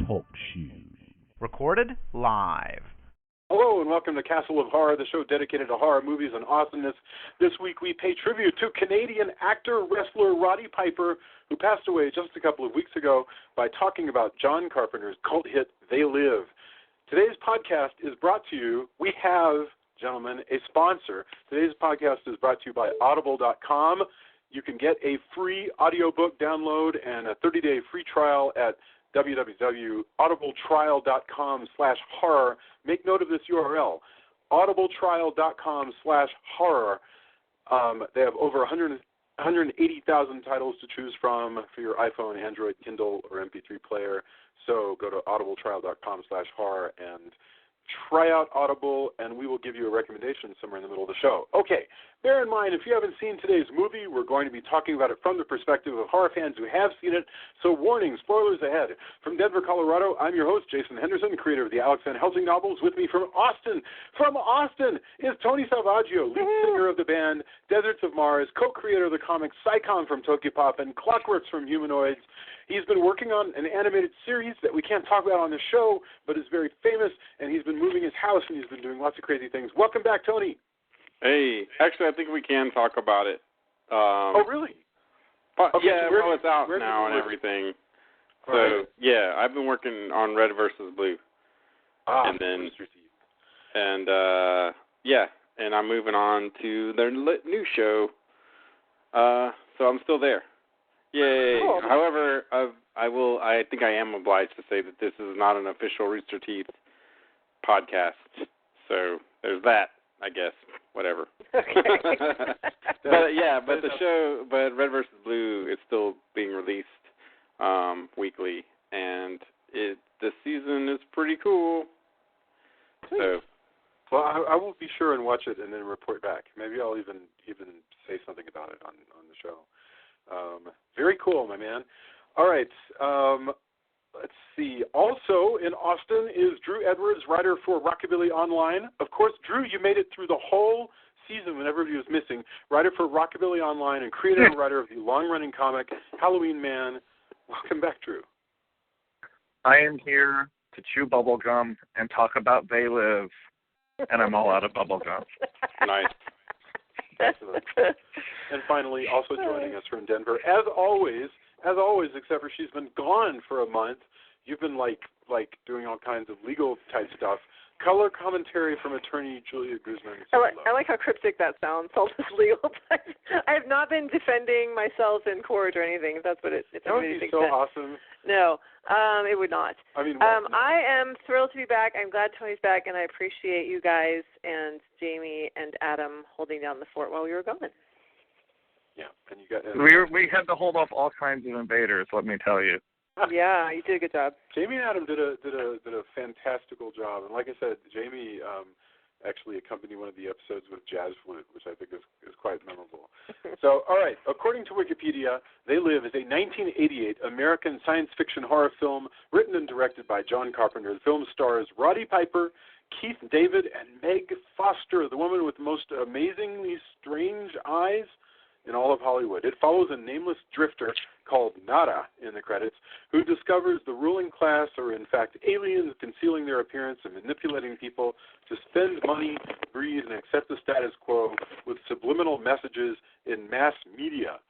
Talk Show. Recorded live. Hello and welcome to Castle of Horror, the show dedicated to horror movies and awesomeness. This week we pay tribute to Canadian actor, wrestler Roddy Piper, who passed away just a couple of weeks ago, by talking about John Carpenter's cult hit, They Live. Today's podcast is brought to you, we have, gentlemen, a sponsor. Today's podcast is brought to you by Audible.com. You can get a free audiobook download and a 30-day free trial at www.audibletrial.com/horror. Make note of this URL, audibletrial.com/horror. They have over 180,000 titles to choose from for your iPhone, Android, Kindle, or MP3 player. So go to audibletrial.com/horror and try out Audible, and we will give you a recommendation somewhere in the middle of the show. Okay, bear in mind, if you haven't seen today's movie, we're going to be talking about it from the perspective of horror fans who have seen it, so warning, spoilers ahead. From Denver, Colorado, I'm your host, Jason Henderson, creator of the Alex Van Helsing novels. With me from Austin is Tony Salvaggio, lead singer of the band Deserts of Mars, co-creator of the comic Psychon from Tokyopop and Clockworks from Humanoids. He's been working on an animated series that we can't talk about on the show, but is very famous, and he's been moving his house, and he's been doing lots of crazy things. Welcome back, Tony. Hey, actually, I think we can talk about it. Oh, really? Okay, yeah, so it's out now and everything. So, right. Yeah, I've been working on Red versus Blue. And then, and I'm moving on to their new show. So I'm still there. Yay! Cool. However, I think I am obliged to say that this is not an official Rooster Teeth podcast. So there's that, I guess. Whatever. Okay. but the show, Red vs. Blue is still being released weekly, and the season is pretty cool. So. Well, I will be sure and watch it and then report back. Maybe I'll even say something about it on the show. Very cool, my man. All right. Let's see. Also in Austin is Drew Edwards, writer for Rockabilly Online. Of course, Drew, you made it through the whole season when everybody was missing. Writer for Rockabilly Online and creator and writer of the long-running comic Halloween Man. Welcome back, Drew. I am here to chew bubblegum and talk about They Live, and I'm all out of bubblegum. Nice. Excellent. And finally, also joining us from Denver, as always, except for she's been gone for a month. You've been like doing all kinds of legal type stuff. Color commentary from attorney Julia Guzman. I like how cryptic that sounds. All this legal type. I have not been defending myself in court or anything. If that's what it. That would be so awesome. No, it would not. I mean, I am thrilled to be back. I'm glad Tony's back, and I appreciate you guys and Jamie and Adam holding down the fort while we were gone. Yeah, and you got. We had to hold off all kinds of invaders. Let me tell you. Yeah, you did a good job. Jamie and Adam did a fantastical job, and like I said, Jamie actually accompanied one of the episodes with jazz flute, which I think is quite memorable. So, all right, according to Wikipedia, They Live is a 1988 American science fiction horror film written and directed by John Carpenter. The film stars Roddy Piper, Keith David, and Meg Foster, the woman with the most amazingly strange eyes in all of Hollywood. It follows a nameless drifter called Nada in the credits, who discovers the ruling class are in fact aliens concealing their appearance and manipulating people to spend money, breathe, and accept the status quo with subliminal messages in mass media.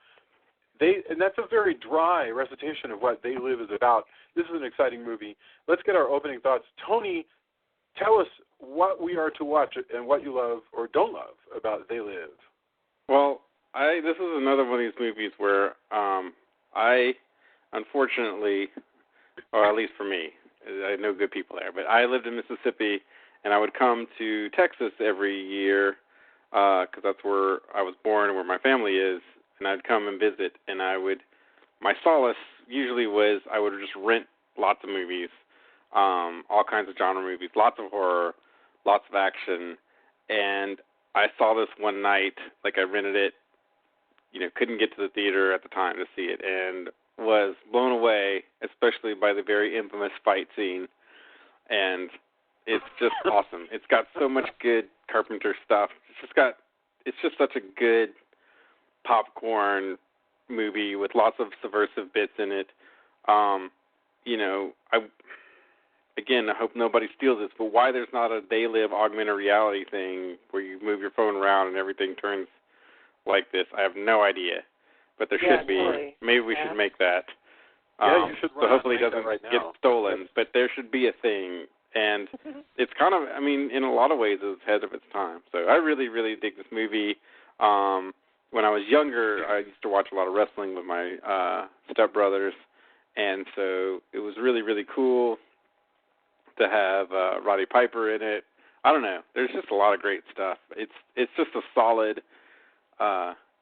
And that's a very dry recitation of what They Live is about. This is an exciting movie. Let's get our opening thoughts. Tony, tell us what we are to watch and what you love or don't love about They Live. Well, this is another one of these movies where I, unfortunately, or at least for me, I know good people there, but I lived in Mississippi, and I would come to Texas every year because that's where I was born and where my family is, and I'd come and visit, and my solace usually was I would just rent lots of movies, all kinds of genre movies, lots of horror, lots of action, and I saw this one night, like I rented it, couldn't get to the theater at the time to see it, and was blown away, especially by the very infamous fight scene. And it's just awesome. It's got so much good Carpenter stuff. It's just such a good popcorn movie with lots of subversive bits in it. again, I hope nobody steals this, but why there's not a They Live augmented reality thing where you move your phone around and everything turns like this, I have no idea. But there should be. Totally. Maybe we should make that. You should run so hopefully it doesn't right now. get stolen. But there should be a thing. And it's kind of, I mean, in a lot of ways, it's ahead of its time. So I really, really dig this movie. When I was younger, I used to watch a lot of wrestling with my stepbrothers. And so it was really, really cool to have Roddy Piper in it. I don't know. There's just a lot of great stuff. It's just a solid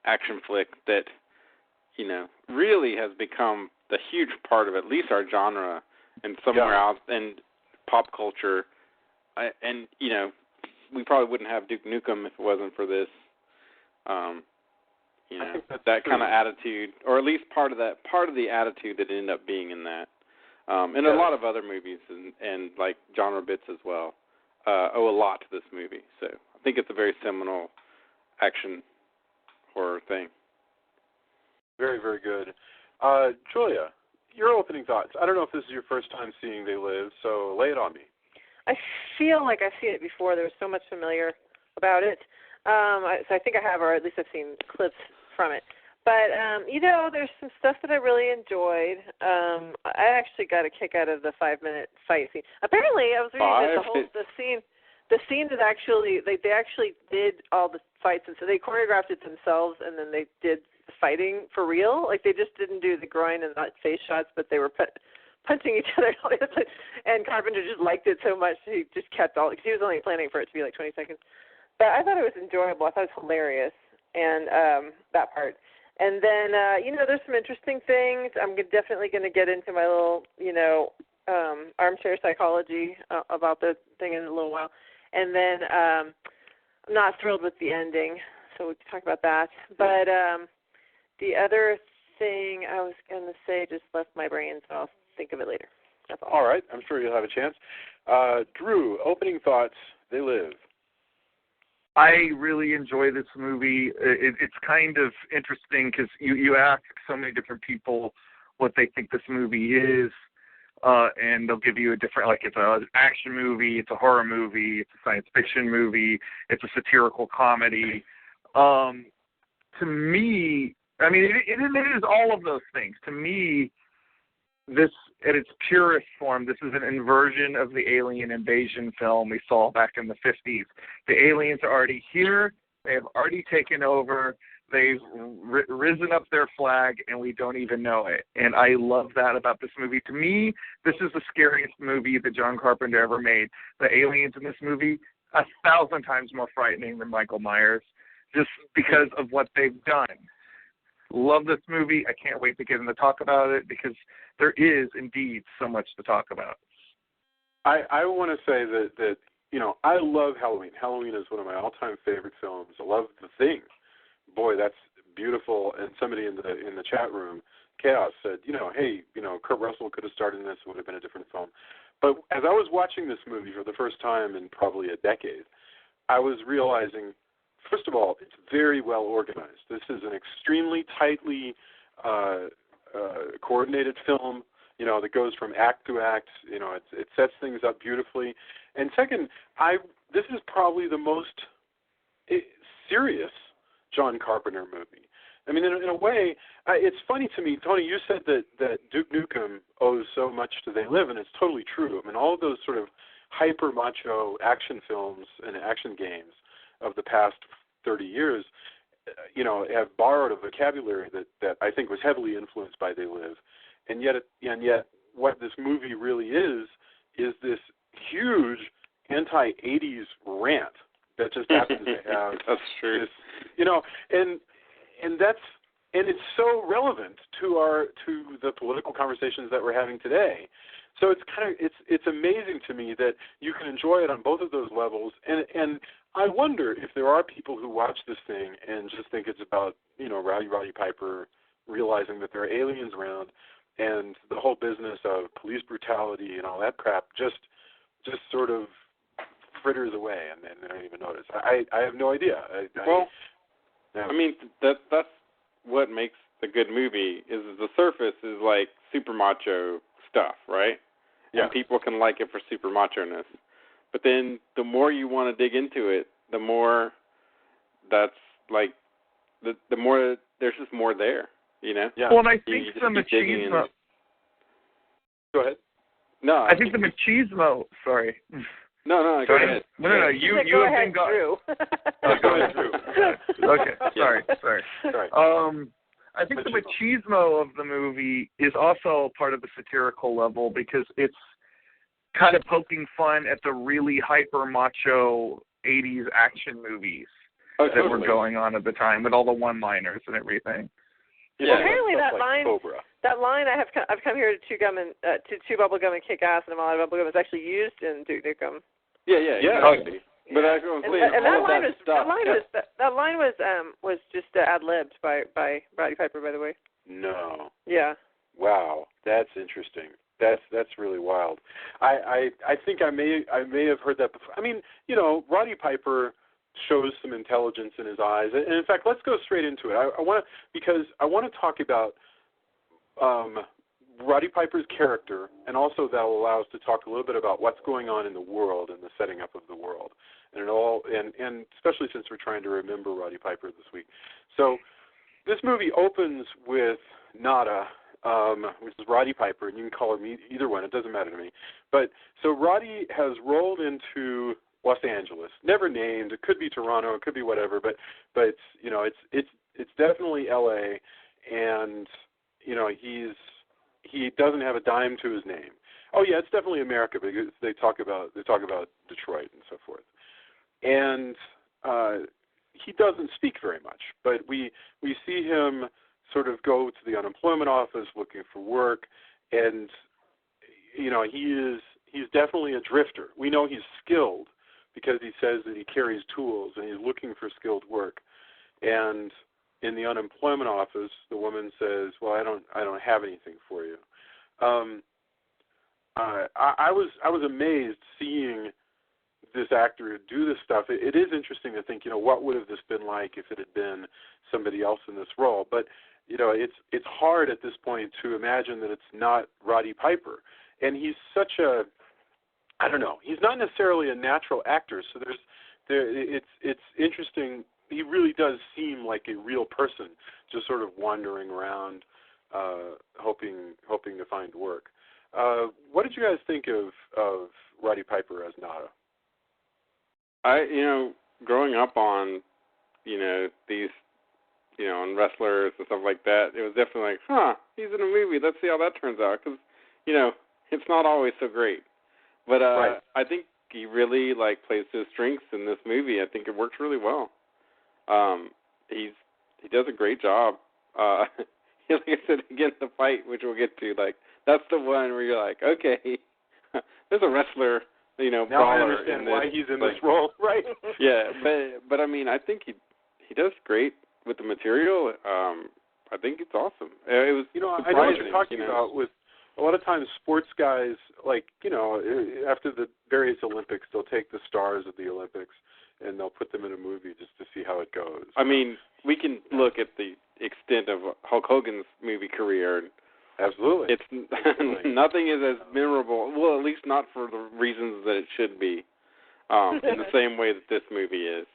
action flick that, you know, really has become the huge part of at least our genre and somewhere else in pop culture. And, you know, we probably wouldn't have Duke Nukem if it wasn't for this, you know, that kind of attitude, or at least part of the attitude that ended up being in that. And a lot of other movies and like genre bits as well owe a lot to this movie. So I think it's a very seminal action horror thing. Very, very good. Julia, your opening thoughts. I don't know if this is your first time seeing They Live, so lay it on me. I feel like I've seen it before. There was so much familiar about it. So I think I have, or at least I've seen clips from it. But, you know, there's some stuff that I really enjoyed. I actually got a kick out of the 5-minute fight scene. Apparently, I was reading that the scene that actually, they actually did all the fights, and so they choreographed it themselves, and then they did the fighting for real. Like, they just didn't do the groin and not face shots, but they were punching each other. And Carpenter just liked it so much, he just kept all, because he was only planning for it to be like 20 seconds. But I thought it was enjoyable. I thought it was hilarious, and that part. And then, you know, there's some interesting things. I'm definitely going to get into my little, you know, armchair psychology about the thing in a little while. And then I'm not thrilled with the ending, so we can talk about that. But the other thing I was going to say just left my brain, so I'll think of it later. That's all. All right. I'm sure you'll have a chance. Drew, opening thoughts, They Live. I really enjoy this movie. It's kind of interesting because you ask so many different people what they think this movie is, and they'll give you a different, like, it's an action movie, it's a horror movie, it's a science fiction movie, it's a satirical comedy. To me, I mean, it is all of those things. To me, this, at its purest form, this is an inversion of the alien invasion film we saw back in the 50s. The aliens are already here. They have already taken over. They've risen up their flag, and we don't even know it. And I love that about this movie. To me, this is the scariest movie that John Carpenter ever made. The aliens in this movie, 1,000 times more frightening than Michael Myers, just because of what they've done. Love this movie. I can't wait to get in to talk about it because there is indeed so much to talk about. I want to say that you know, I love Halloween. Halloween is one of my all-time favorite films. I love The Thing. Boy, that's beautiful. And somebody in the chat room, Chaos, said, you know, hey, you know, Kurt Russell could have starred in this. It would have been a different film. But as I was watching this movie for the first time in probably a decade, I was realizing, first of all, it's very well organized. This is an extremely tightly coordinated film, you know, that goes from act to act. You know, it sets things up beautifully. And second, this is probably the most serious John Carpenter movie. I mean, in a way, it's funny to me, Tony, you said that Duke Nukem owes so much to They Live, and it's totally true. I mean, all of those sort of hyper-macho action films and action games of the past 30 years, you know, have borrowed a vocabulary that I think was heavily influenced by They Live. And yet what this movie really is this huge anti-80s rant that just happens to have that's true. This, you know, and it's so relevant to the political conversations that we're having today. So it's amazing to me that you can enjoy it on both of those levels, and I wonder if there are people who watch this thing and just think it's about, you know, Roddy Piper realizing that there are aliens around, and the whole business of police brutality and all that crap just sort of fritters away, and they don't even notice. I have no idea. I mean, that's what makes a good movie is the surface is like super macho stuff, right? and people can like it for super macho-ness. But then the more you want to dig into it, the more that's like, the more there's just more there, you know? Yeah. Well, and I think You the just keep digging machismo. in. Go ahead. No, I think the machismo. Sorry. No, go ahead. No. You go have ahead, been Drew. Go ahead, Drew. Okay. Sorry. I think the machismo of the movie is also part of the satirical level because it's kind of poking fun at the really hyper macho 80s action movies that were going on at the time with all the one-liners and everything. Yeah, apparently that like Cobra. That line I've come here to chew bubblegum and kick ass, and I'm out of bubblegum is actually used in Duke Nukem. Yeah. Exactly. But I was saying, that line was just ad-libbed by Roddy Piper, by the way. No. Yeah. Wow, that's interesting. That's really wild. I think I may have heard that before. I mean, Roddy Piper shows some intelligence in his eyes, and in fact, let's go straight into it. I want to talk about Roddy Piper's character, and also that will allow us to talk a little bit about what's going on in the world and the setting up of the world, and especially since we're trying to remember Roddy Piper this week. So this movie opens with Nada, which is Roddy Piper, and you can call him either one. It doesn't matter to me. But so Roddy has rolled into Los Angeles, never named. It could be Toronto, it could be whatever, but it's definitely L.A. and he doesn't have a dime to his name. Oh yeah, it's definitely America because they talk about Detroit and so forth. And he doesn't speak very much, but we see him sort of go to the unemployment office looking for work, and he's definitely a drifter. We know he's skilled because he says that he carries tools and he's looking for skilled work. And in the unemployment office, the woman says, "Well, I don't have anything for you." I was amazed seeing this actor do this stuff. It is interesting to think, what would have this been like if it had been somebody else in this role? But it's hard at this point to imagine that it's not Roddy Piper, and he's such a, I don't know, he's not necessarily a natural actor. So it's interesting. He really does seem like a real person, just sort of wandering around, hoping to find work. What did you guys think of Roddy Piper as Nada? Growing up on, these, on wrestlers and stuff like that, it was definitely like, he's in a movie. Let's see how that turns out, because, it's not always so great. But right. I think he really plays to his strengths in this movie. I think it works really well. He does a great job. Like I said, again, the fight, which we'll get to, that's the one where you're like, okay, there's a wrestler, now I understand why he's in this role, right? Yeah, but I mean, I think he does great with the material. I think it's awesome. It was I know what you're talking about with a lot of times sports guys, after the various Olympics, they'll take the stars of the Olympics and they'll put them in a movie just to see how it goes. I mean, we can look at the extent of Hulk Hogan's movie career. Absolutely. It's nothing is as memorable, well, at least not for the reasons that it should be, in the same way that this movie is,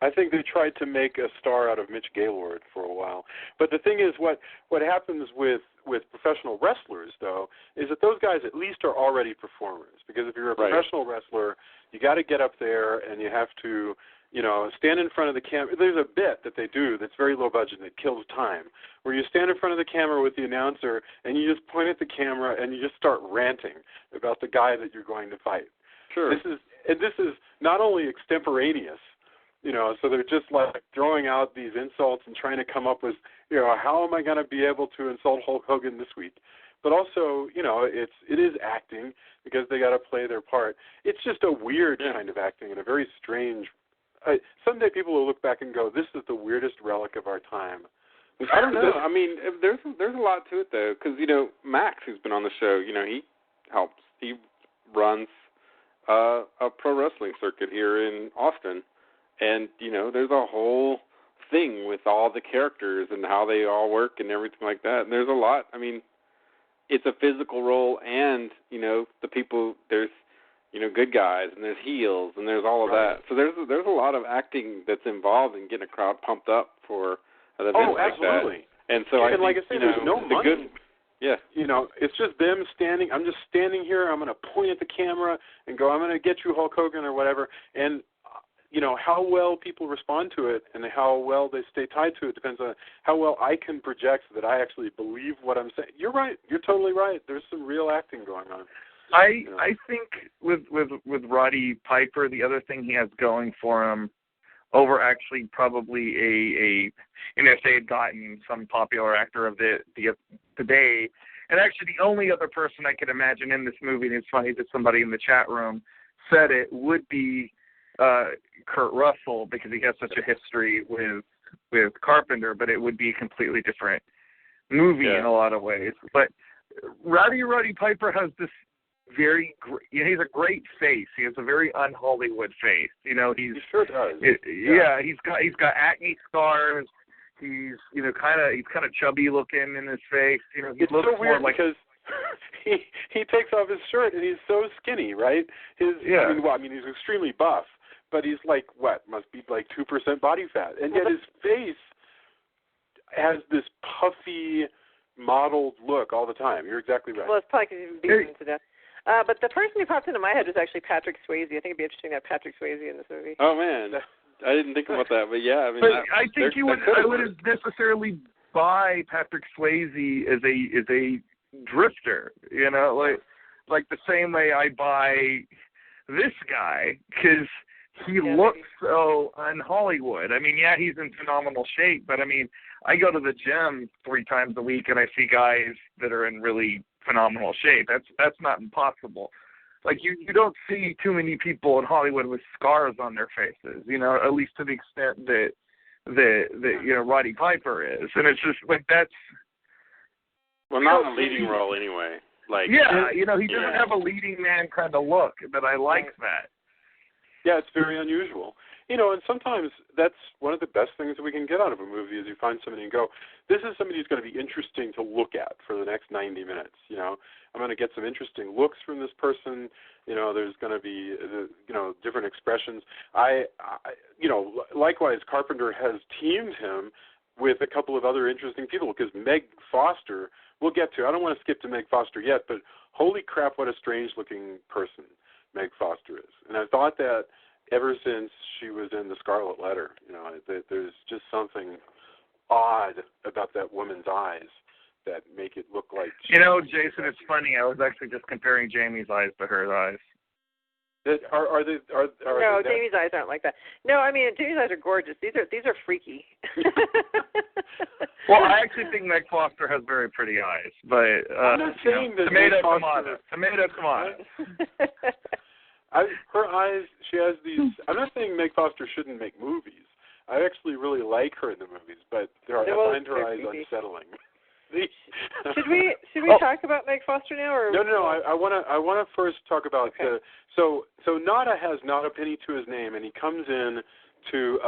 I think they tried to make a star out of Mitch Gaylord for a while. But the thing is, what happens with professional wrestlers, though, is that those guys at least are already performers. Because if you're a professional wrestler, you got to get up there and you have to, stand in front of the camera. There's a bit that they do that's very low budget and it kills time, where you stand in front of the camera with the announcer and you just point at the camera and you just start ranting about the guy that you're going to fight. Sure. This is not only extemporaneous, so they're just throwing out these insults and trying to come up with, how am I going to be able to insult Hulk Hogan this week? But also, it is acting because they got to play their part. It's just a weird kind of acting and a very strange. Someday people will look back and go, "This is the weirdest relic of our time." I don't know. I mean, there's a lot to it though, because Max, who's been on the show, he helps. He runs a pro wrestling circuit here in Austin. And, there's a whole thing with all the characters and how they all work and everything like that. And there's a lot. I mean, it's a physical role, and the people, there's good guys and there's heels and there's all of that. So there's a lot of acting that's involved in getting a crowd pumped up for an event like absolutely. that. And so and like I say, there's no money. Yeah. It's just them standing. I'm just standing here. I'm going to point at the camera and go, I'm going to get you Hulk Hogan or whatever. And how well people respond to it and how well they stay tied to it depends on how well I can project that I actually believe what I'm saying. You're right. You're totally right. There's some real acting going on. I think with Roddy Piper, the other thing he has going for him over actually probably if they had gotten some popular actor of the day, and actually the only other person I could imagine in this movie, and it's funny that somebody in the chat room said it, would be Kurt Russell, because he has such a history with Carpenter, but it would be a completely different movie in a lot of ways. But Roddy Piper has this he's a great face. He has a very un-Hollywood face. He sure does. He's got acne scars. He's kind of chubby looking in his face. He it's looks so weird more like because he takes off his shirt and he's so skinny, right? He's extremely buff, but he's must be like 2% body fat, and yet his face has this puffy, modeled look all the time. You're exactly right. Well, it's probably because he's beaten to death. But the person who popped into my head was actually Patrick Swayze. I think it'd be interesting to have Patrick Swayze in this movie. Oh man, I didn't think about that, but yeah, I think I wouldn't necessarily buy Patrick Swayze as a drifter. Like the same way I buy this guy, because he looks so un-Hollywood. He's in phenomenal shape, but I go to the gym 3 times a week and I see guys that are in really phenomenal shape. That's not impossible. Like you don't see too many people in Hollywood with scars on their faces, at least to the extent that Roddy Piper is. And it's just like that's not a leading role anyway. He doesn't have a leading man kind of look, but I like that. Yeah, it's very unusual. And sometimes that's one of the best things that we can get out of a movie is you find somebody and go, this is somebody who's going to be interesting to look at for the next 90 minutes. I'm going to get some interesting looks from this person. There's going to be, different expressions. Likewise, Carpenter has teamed him with a couple of other interesting people because Meg Foster, we'll get to. I don't want to skip to Meg Foster yet, but holy crap, what a strange-looking person Meg Foster is. And I thought that ever since she was in The Scarlet Letter, there's just something odd about that woman's eyes that make it look like... Jason, it's funny. I was actually just comparing Jamie's eyes to her eyes. No, Jamie's eyes aren't like that. No, Jamie's eyes are gorgeous. These are freaky. Well, I actually think Meg Foster has very pretty eyes, but I'm not saying that tomato. Her eyes, she has these. I'm not saying Meg Foster shouldn't make movies. I actually really like her in the movies, but I find her eyes unsettling. Should we talk about Meg Foster now, or no? I want to first talk about so Nada has not a penny to his name, and he comes into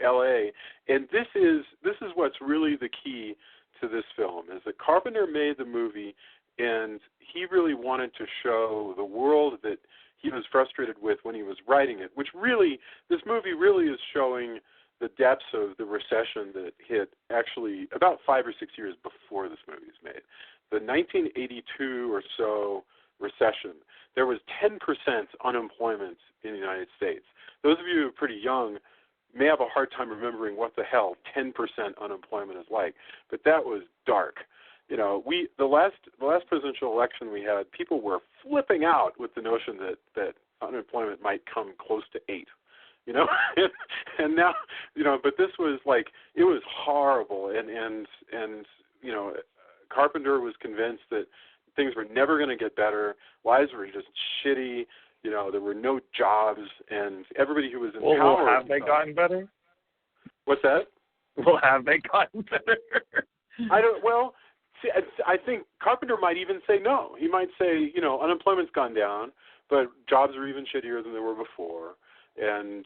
L.A. and this is what's really the key to this film is that Carpenter made the movie, and he really wanted to show the world that he was frustrated with when he was writing it. Which really, this movie really is showing the depths of the recession that hit actually about 5 or 6 years before this movie was made. The 1982 or so recession, there was 10% unemployment in the United States. Those of you who are pretty young may have a hard time remembering what the hell 10% unemployment is like, but that was dark. The last presidential election we had, people were flipping out with the notion that unemployment might come close to 8. And now, but this was it was horrible, and Carpenter was convinced that things were never going to get better. Lives were just shitty. There were no jobs, and everybody who was in power. Well, have they gotten better? What's that? Well, have they gotten better? I think Carpenter might even say no. He might say, unemployment's gone down, but jobs are even shittier than they were before. And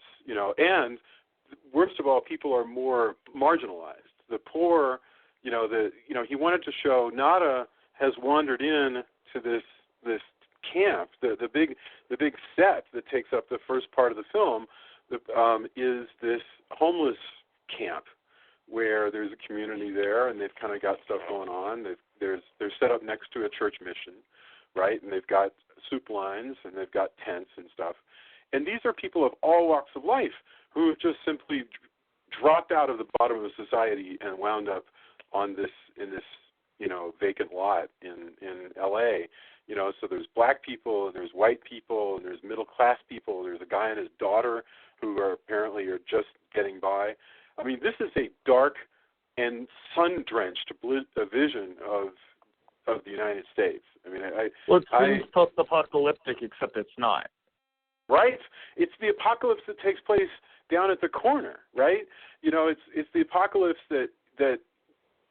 worst of all, people are more marginalized. The poor, he wanted to show Nada has wandered in to this camp. The big set that takes up the first part of the film is this homeless camp where there's a community there, and they've kind of got stuff going on. They're set up next to a church mission, right? And they've got soup lines, and they've got tents and stuff. And these are people of all walks of life who have just simply dropped out of the bottom of society and wound up in this vacant lot in L.A. So there's black people, and there's white people, and there's middle class people. There's a guy and his daughter who are just getting by. I mean, this is a dark and sun-drenched vision of the United States. I mean, it seems post-apocalyptic, except it's not. Right? It's the apocalypse that takes place down at the corner, right? It's the apocalypse that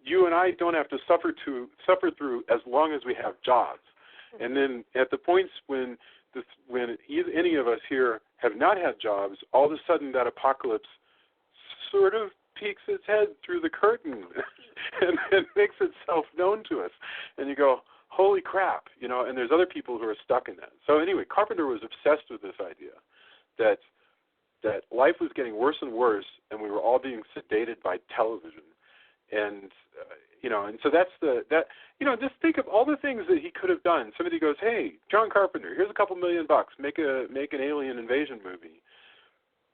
you and I don't have to suffer through as long as we have jobs. And then at the points when any of us here have not had jobs, all of a sudden that apocalypse sort of peeks its head through the curtain and makes itself known to us. And you go, holy crap, and there's other people who are stuck in that. So anyway, Carpenter was obsessed with this idea that life was getting worse and worse, and we were all being sedated by television. And and so just think of all the things that he could have done. Somebody goes, hey, John Carpenter, here's $2 million, make an alien invasion movie.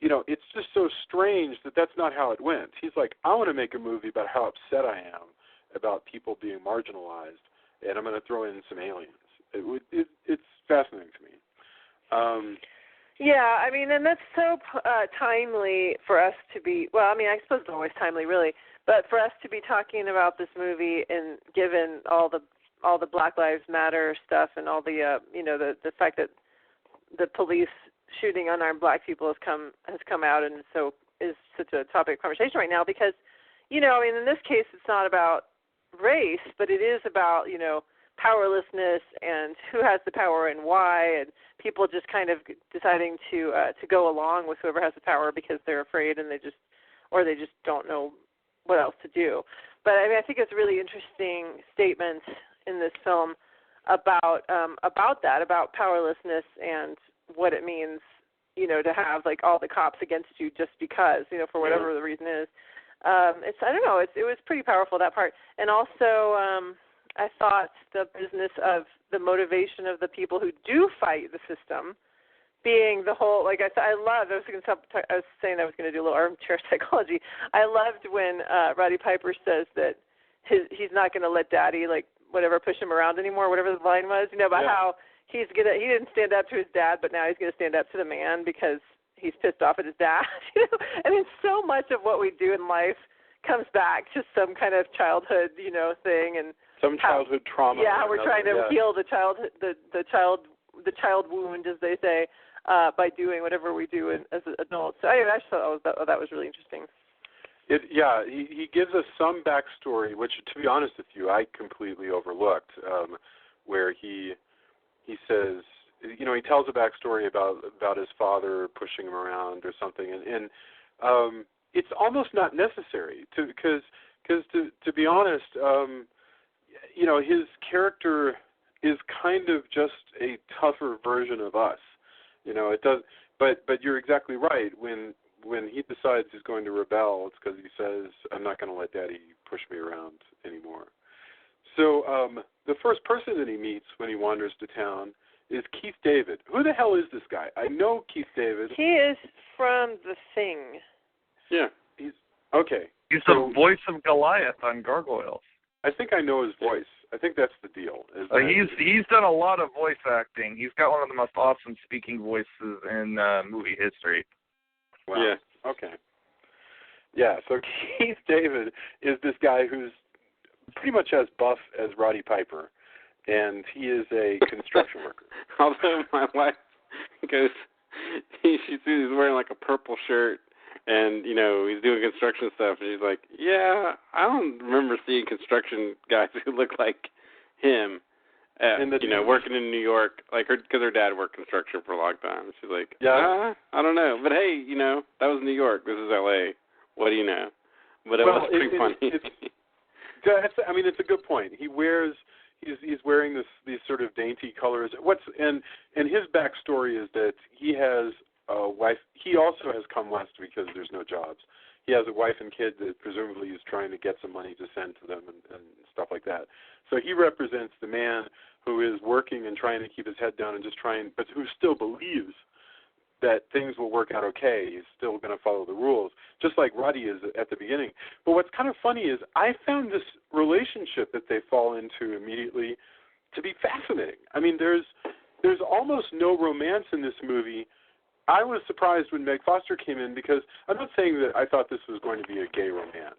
It's just so strange that that's not how it went. He's like, I want to make a movie about how upset I am about people being marginalized, and I'm going to throw in some aliens. It's fascinating to me. Yeah, I mean, and that's so timely for us to be, well, I mean, I suppose it's always timely, really, but for us to be talking about this movie and given all the Black Lives Matter stuff and all the, the fact that the police shooting unarmed black people has come out and so is such a topic of conversation right now because, I mean, in this case, it's not about race, but it is about, powerlessness and who has the power and why, and people just kind of deciding to go along with whoever has the power because they're afraid and they just don't know what else to do. But I mean, I think it's really interesting statements in this film about that, about powerlessness and what it means, to have like all the cops against you just because, for whatever the reason is. It was pretty powerful, that part. And also, I thought the business of the motivation of the people who do fight the system being the whole, like I was saying I was going to do a little armchair psychology. I loved when Roddy Piper says that he's not going to let Daddy, push him around anymore, whatever the line was, about how he didn't stand up to his dad, but now he's going to stand up to the man because he's pissed off at his dad. I mean, so much of what we do in life comes back to some kind of childhood, thing, and some childhood trauma. Yeah, we're trying to heal the child wound, as they say, by doing whatever we do as adults. So anyway, I just thought that was really interesting. He gives us some backstory, which, to be honest with you, I completely overlooked, where he says, he tells a backstory about his father pushing him around or something, and it's almost not necessary because to be honest, his character is kind of just a tougher version of us. It does, but you're exactly right. When he decides he's going to rebel, it's because he says, I'm not going to let Daddy push me around anymore. So the first person that he meets when he wanders to town is Keith David. Who the hell is this guy? I know Keith David. He is from The Thing. Yeah, he's okay. He's the voice of Goliath on Gargoyles. I think I know his voice. I think that's the deal. He's done a lot of voice acting. He's got one of the most awesome speaking voices in movie history. Wow. Yeah. Okay. Yeah. So Keith David is this guy who's pretty much as buff as Roddy Piper, and he is a construction worker. Although my wife goes, she's wearing like a purple shirt. And, he's doing construction stuff, and she's like, yeah, I don't remember seeing construction guys who look like him, working in New York, because her dad worked construction for a long time. She's like, I don't know. But, hey, that was New York. This is L.A. What do you know? But it was pretty funny. It's a good point. He's wearing these sort of dainty colors. And his backstory is that he has a wife. He also has come west because there's no jobs. He has a wife and kid that presumably he's trying to get some money to send to them and stuff like that. So he represents the man who is working and trying to keep his head down and but who still believes that things will work out okay. He's still going to follow the rules, just like Roddy is at the beginning. But what's kind of funny is I found this relationship that they fall into immediately to be fascinating. I mean, there's almost no romance in this movie. I was surprised when Meg Foster came in because I'm not saying that I thought this was going to be a gay romance.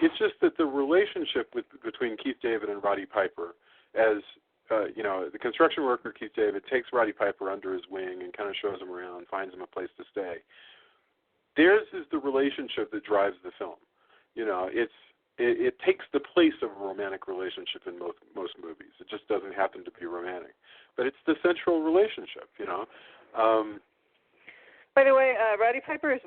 It's just that the relationship between Keith David and Roddy Piper, as the construction worker Keith David takes Roddy Piper under his wing and kind of shows him around, finds him a place to stay. Theirs is the relationship that drives the film. It takes the place of a romantic relationship in most movies. It just doesn't happen to be romantic, but it's the central relationship. By the way, Roddy Piper is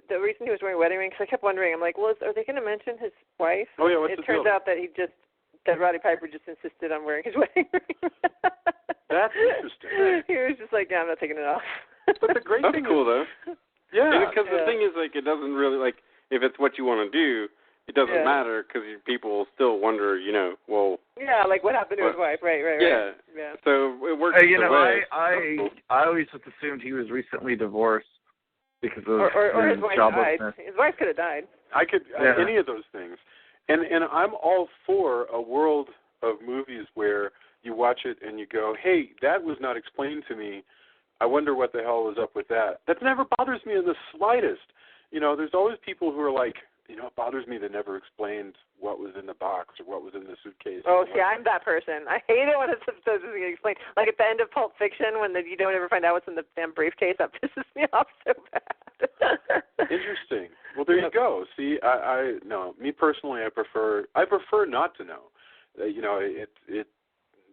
the reason he was wearing a wedding ring, because I kept wondering, I'm like, are they going to mention his wife? Oh, yeah, what's the deal? It turns out that Roddy Piper just insisted on wearing his wedding ring. That's interesting. He was just like, yeah, I'm not taking it off. But the great thing cool, though. Yeah. Because the thing is, it doesn't really, if it's what you want to do, it doesn't matter because people still wonder, well. Yeah, what happened to his wife, right. Yeah. So it works. I always just assumed he was recently divorced because of or his wife died. joblessness. His wife could have died. Any of those things. And I'm all for a world of movies where you watch it and you go, hey, that was not explained to me. I wonder what the hell was up with that. That never bothers me in the slightest. There's always people who are like, it bothers me they never explained what was in the box or what was in the suitcase. Oh, see, I'm that person. I hate it when it's supposed to be explained. Like at the end of Pulp Fiction when you don't ever find out what's in the damn briefcase. That pisses me off so bad. Interesting. Well, there you go. See, me personally, I prefer not to know.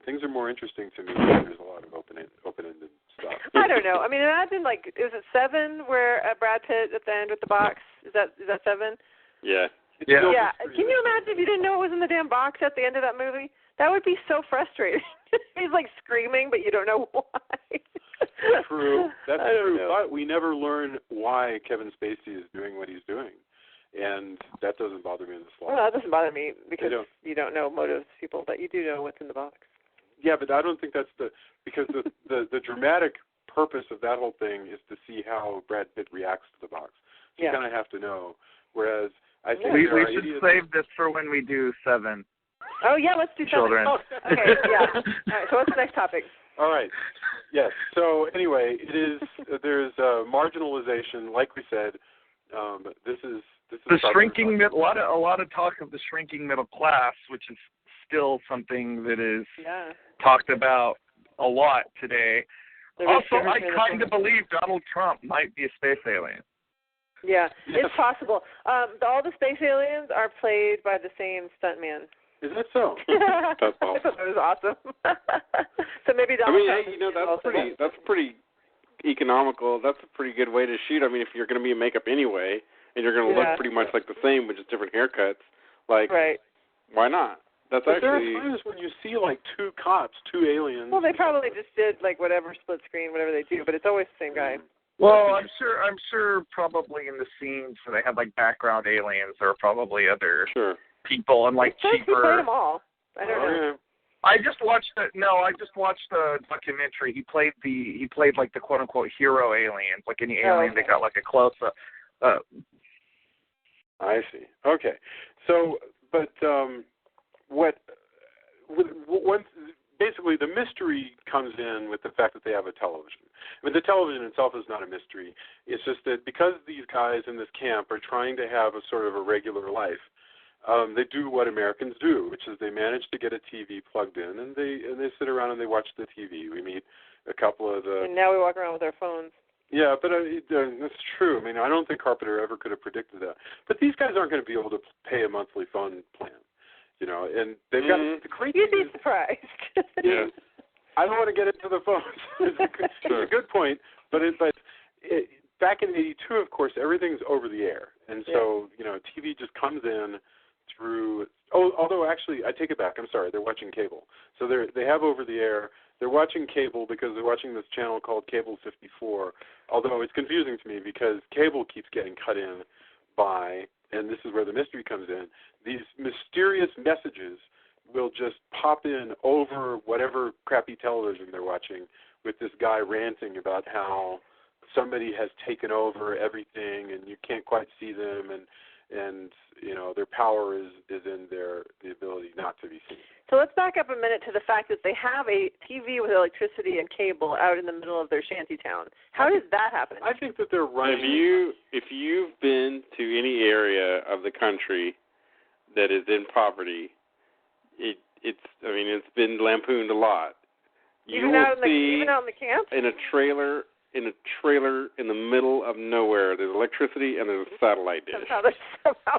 Things are more interesting to me when there's a lot of open-ended stuff. I don't know. I mean, imagine is it 7 where Brad Pitt at the end with the box? Is that 7? Yeah. Yeah. Can you imagine if you didn't know what was in the damn box at the end of that movie? That would be so frustrating. He's screaming, but you don't know why. True. That's true. But we never learn why Kevin Spacey is doing what he's doing. And that doesn't bother me in the slightest. Well, that doesn't bother me because you don't know motives, people, but you do know what's in the box. Yeah, but I don't think that's because the dramatic purpose of that whole thing is to see how Brad Pitt reacts to the box. So you kind of have to know. Whereas I think we should save this for when we do 7. Oh yeah, let's do 7. Children. Oh, okay, yeah. All right. So what's the next topic? All right. Yes. So anyway, there's marginalization, like we said. This is the shrinking a lot of talk of the shrinking middle class, which is still something that is talked about a lot today. Also, I kind of believe Donald Trump might be a space alien. Yeah, it's possible. All the space aliens are played by the same stuntman. Is that so? That's awesome. I thought that was awesome. So maybe Donald Trump. That's pretty economical. That's a pretty good way to shoot. I mean, if you're going to be in makeup anyway, and you're going to look pretty much like the same with just different haircuts, why not? That's There are times when you see 2 cops, 2 aliens. Well, they probably just did whatever split screen, whatever they do, but it's always the same guy. Well, I'm sure probably in the scenes where they have background aliens, there are probably other people and cheaper. He played them all. I don't know. I just watched the documentary. He played the quote unquote hero aliens, any alien that got a close up. I see. Okay. So, but basically the mystery comes in with the fact that they have a television. I mean, the television itself is not a mystery. It's just that because these guys in this camp are trying to have a sort of a regular life, they do what Americans do, which is they manage to get a TV plugged in, and they sit around and they watch the TV. We meet a couple of the... And now we walk around with our phones. Yeah, but that's true. I mean, I don't think Carpenter ever could have predicted that. But these guys aren't going to be able to pay a monthly phone plan, and they've got the great You'd be surprised. Yeah. I don't want to get into the phones. It's a good point, but back in '82, of course, everything's over the air, and so TV just comes in through. Oh, although actually, I take it back. I'm sorry. They're watching cable. So they have over the air. They're watching cable because they're watching this channel called Cable 54. Although it's confusing to me because cable keeps getting cut in by, and this is where the mystery comes in, these mysterious messages will just pop in over whatever crappy television they're watching with this guy ranting about how somebody has taken over everything and you can't quite see them, and you know, their power is in the ability not to be seen. So let's back up a minute to the fact that they have a TV with electricity and cable out in the middle of their shanty town. How did that happen? I think that they're running. If you've been to any area of the country that is in poverty, it's been lampooned a lot. Even out in the camp? In a trailer in the middle of nowhere. There's electricity and there's a satellite dish. Somehow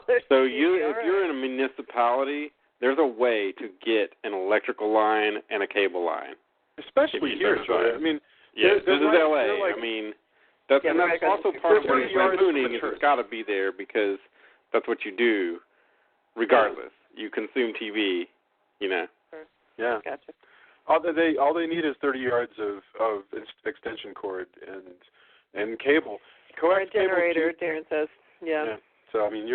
there's so if you're in a municipality, there's a way to get an electrical line and a cable line. Especially here, I mean, yes, this is L.A. Like, I mean, that's also part of what it's lampooning. It's got to be there because that's what you do, regardless. You consume TV, you know. Yeah. Gotcha. All they need is 30 yards of extension cord and cable. Or a generator, Darren says. Yeah. So I mean,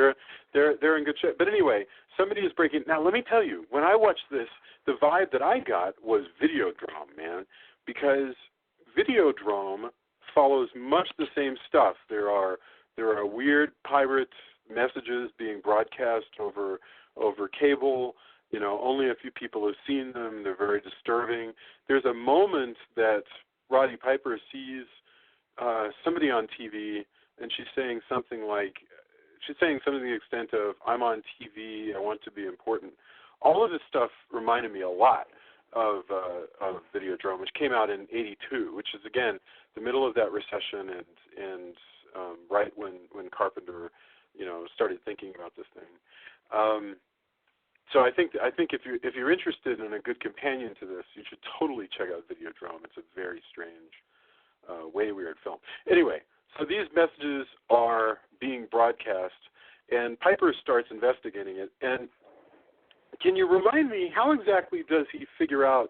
they're in good shape. But anyway, somebody is breaking. Now let me tell you, when I watched this, the vibe that I got was Videodrome, man, because Videodrome follows much the same stuff. There are weird pirate messages being broadcast over cable. You know, only a few people have seen them. They're very disturbing. There's a moment that Roddy Piper sees somebody on TV, and she's saying something to the extent of, "I'm on TV. I want to be important." All of this stuff reminded me a lot of Videodrome, which came out in '82, which is again the middle of that recession and right when Carpenter, you know, started thinking about this thing. So I think if you're interested in a good companion to this, you should totally check out Videodrome. It's a very strange, way weird film. Anyway, so these messages are being broadcast, and Piper starts investigating it. And can you remind me, how exactly does he figure out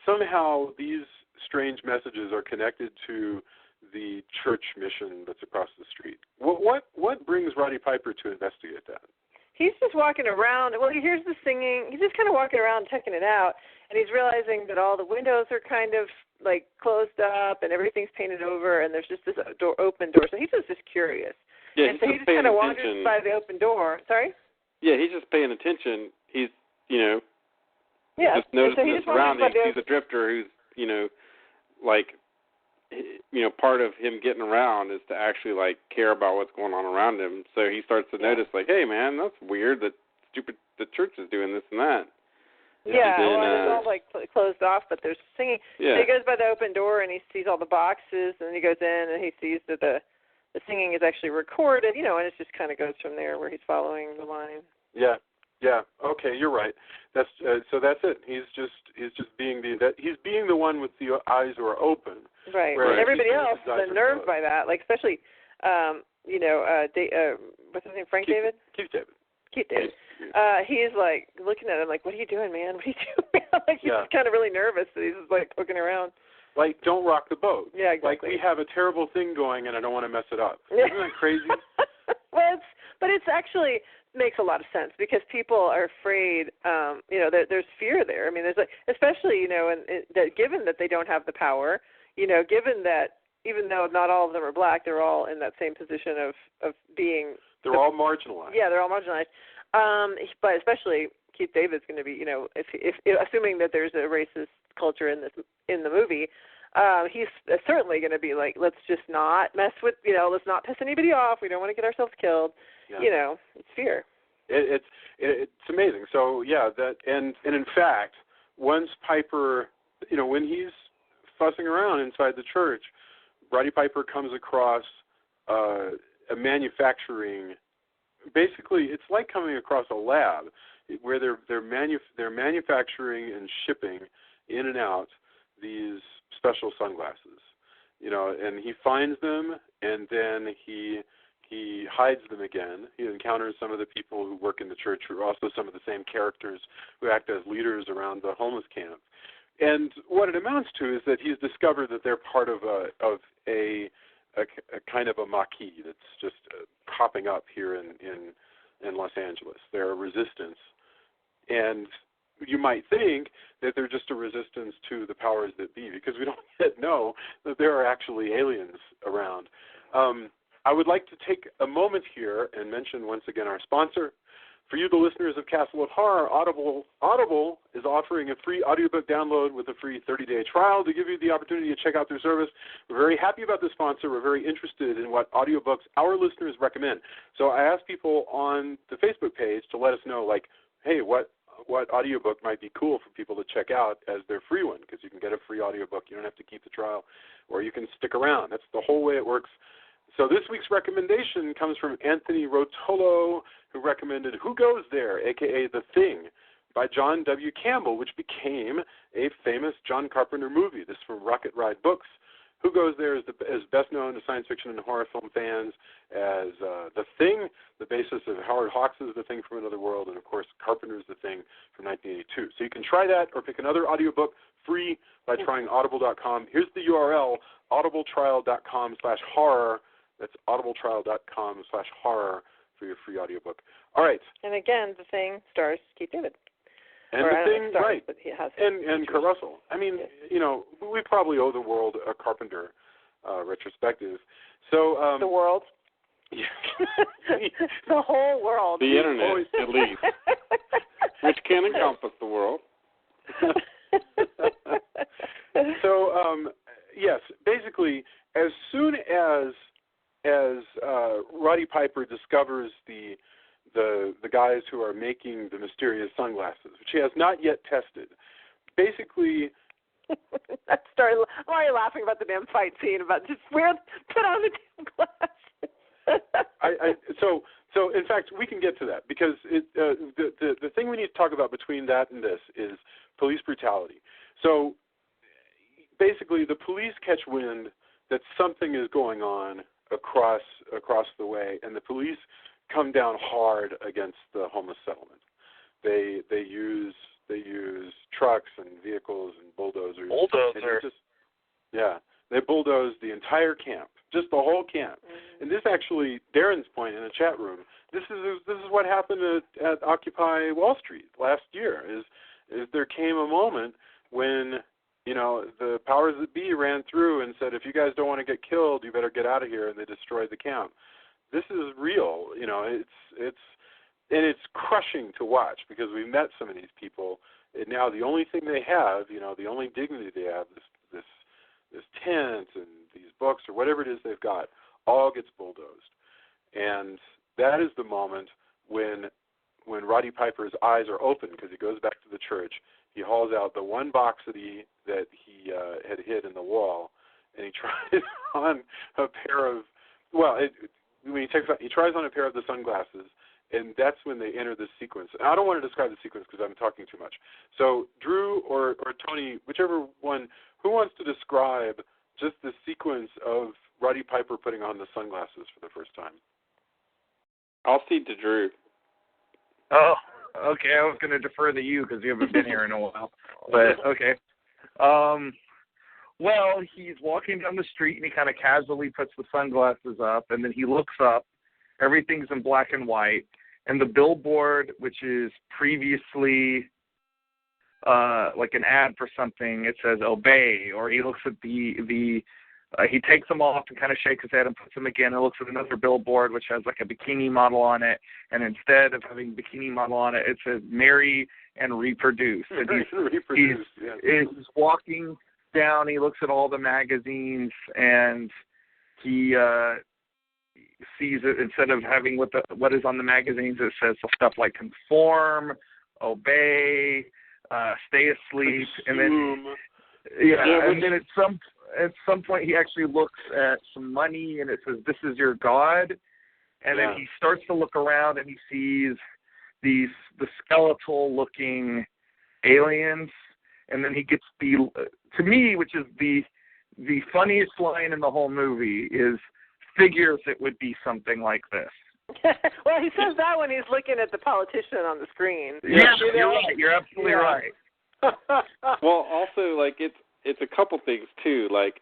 somehow these strange messages are connected to the church mission that's across the street? What brings Roddy Piper to investigate that? He's just walking around. Well, he hears the singing. He's just kind of walking around checking it out, and he's realizing that all the windows are kind of like closed up and everything's painted over, and there's just this open door. So he's just curious. Yeah, and so he just kind of wanders by the open door. Sorry? Yeah, he's just paying attention. He's, you know, just noticing his surroundings. He's a drifter who's, you know, like, you know, part of him getting around is to actually, like, care about what's going on around him. So he starts to notice, like, hey, man, that's weird that the church is doing this and that. Yeah, then, it's all, like, closed off, but there's singing. Yeah. So he goes by the open door, and he sees all the boxes, and then he goes in, and he sees that the singing is actually recorded, you know, and it just kind of goes from there where he's following the line. Yeah. Okay, you're right. That's so that's it. He's just being the one with the eyes who are open. Right. And everybody else is unnerved by that, like especially, you know, what's his name? Frank David? Keith David. He's like looking at him like, "What are you doing, man? What are you doing?" Like he's just kind of really nervous that he's just like looking around. Like, don't rock the boat. Yeah, exactly. Like, we have a terrible thing going, and I don't want to mess it up. Isn't that crazy? Well, it's actually makes a lot of sense because people are afraid. You know, there's fear there. I mean, there's like, especially, you know, and that given that they don't have the power, you know, given that even though not all of them are black, they're all in that same position of being. They're all marginalized. Yeah, they're all marginalized. But especially Keith David's going to be, you know, if assuming that there's a racist culture in the movie, he's certainly going to be like, let's just not mess with, you know, let's not piss anybody off. We don't want to get ourselves killed. Yeah. You know, it's fear. It's amazing. So yeah, that and in fact, once Piper, you know, when he's fussing around inside the church, Roddy Piper comes across a manufacturing. Basically, it's like coming across a lab where they're manufacturing and shipping in and out these special sunglasses, you know, and he finds them, and then he he hides them again. He encounters some of the people who work in the church who are also some of the same characters who act as leaders around the homeless camp. And what it amounts to is that he's discovered that they're part of a kind of a Maquis that's just popping up here in Los Angeles. They're a resistance. And you might think that they're just a resistance to the powers that be, because we don't yet know that there are actually aliens around. I would like to take a moment here and mention once again our sponsor. For you, the listeners of Castle of Horror, Audible is offering a free audiobook download with a free 30-day trial to give you the opportunity to check out their service. We're very happy about this sponsor. We're very interested in what audiobooks our listeners recommend. So I asked people on the Facebook page to let us know, like, hey, what audiobook might be cool for people to check out as their free one, because you can get a free audiobook. You don't have to keep the trial, or you can stick around. That's the whole way it works. So this week's recommendation comes from Anthony Rotolo, who recommended Who Goes There, a.k.a. The Thing, by John W. Campbell, which became a famous John Carpenter movie. This is from Rocket Ride Books. Who Goes There is best known to science fiction and horror film fans as The Thing, the basis of Howard Hawks' The Thing from Another World, and, of course, Carpenter's The Thing from 1982. So you can try that or pick another audiobook free by trying audible.com. Here's the URL, audibletrial.com/horror. That's audibletrial.com/horror for your free audiobook. All right. And again, The Thing stars Keith David. And The Thing, stars, right. But he has and Kurt Russell. I mean, yes. You know, we probably owe the world a Carpenter retrospective. So the world. Yeah. The whole world. The internet, at least, which can encompass the world. So, yes, basically, as soon as Roddy Piper discovers the guys who are making the mysterious sunglasses, which he has not yet tested, basically. I'm already laughing about the damn fight scene about just put on the damn glasses. So in fact, we can get to that, because the thing we need to talk about between that and this is police brutality. So basically, the police catch wind that something is going on across the way, and the police come down hard against the homeless settlement. They use trucks and vehicles and bulldozers. They bulldoze the entire camp, just the whole camp. Mm-hmm. And this actually, Darren's point in the chat room, this is what happened at Occupy Wall Street last year. Is there came a moment when, you know, the powers that be ran through and said, if you guys don't want to get killed, you better get out of here, and they destroyed the camp. This is real, you know. It's crushing to watch, because we met some of these people, and now the only thing they have, you know, the only dignity they have, this tent and these books or whatever it is they've got, all gets bulldozed. And that is the moment when Roddy Piper's eyes are open, because he goes back to the church. He hauls out the one box that he had hid in the wall, and he tries on a pair of he tries on a pair of the sunglasses, and that's when they enter this sequence. And I don't want to describe the sequence because I'm talking too much. So Drew or Tony, whichever one, who wants to describe just the sequence of Roddy Piper putting on the sunglasses for the first time? I'll cede to Drew. Oh, okay. I was going to defer to you because you haven't been here in a while. But, okay. Well, he's walking down the street, and he kind of casually puts the sunglasses up, and then he looks up. Everything's in black and white. And the billboard, which is previously like an ad for something, it says obey. Or he looks at he takes them off and kind of shakes his head and puts them again, and looks at another billboard which has like a bikini model on it, and instead of having bikini model on it, it says marry and reproduce. And he's walking down, he looks at all the magazines, and he sees it, instead of having what is on the magazines, it says stuff like conform, obey, stay asleep, and then and then at some point he actually looks at some money, and it says, this is your God. And then he starts to look around, and he sees the skeletal looking aliens, and then he gets to me, which is the funniest line in the whole movie, is figures it would be something like this. Well, he says that when he's looking at the politician on the screen. Yeah, you're right. You're absolutely right. Well, also, like, it's a couple things, too. Like,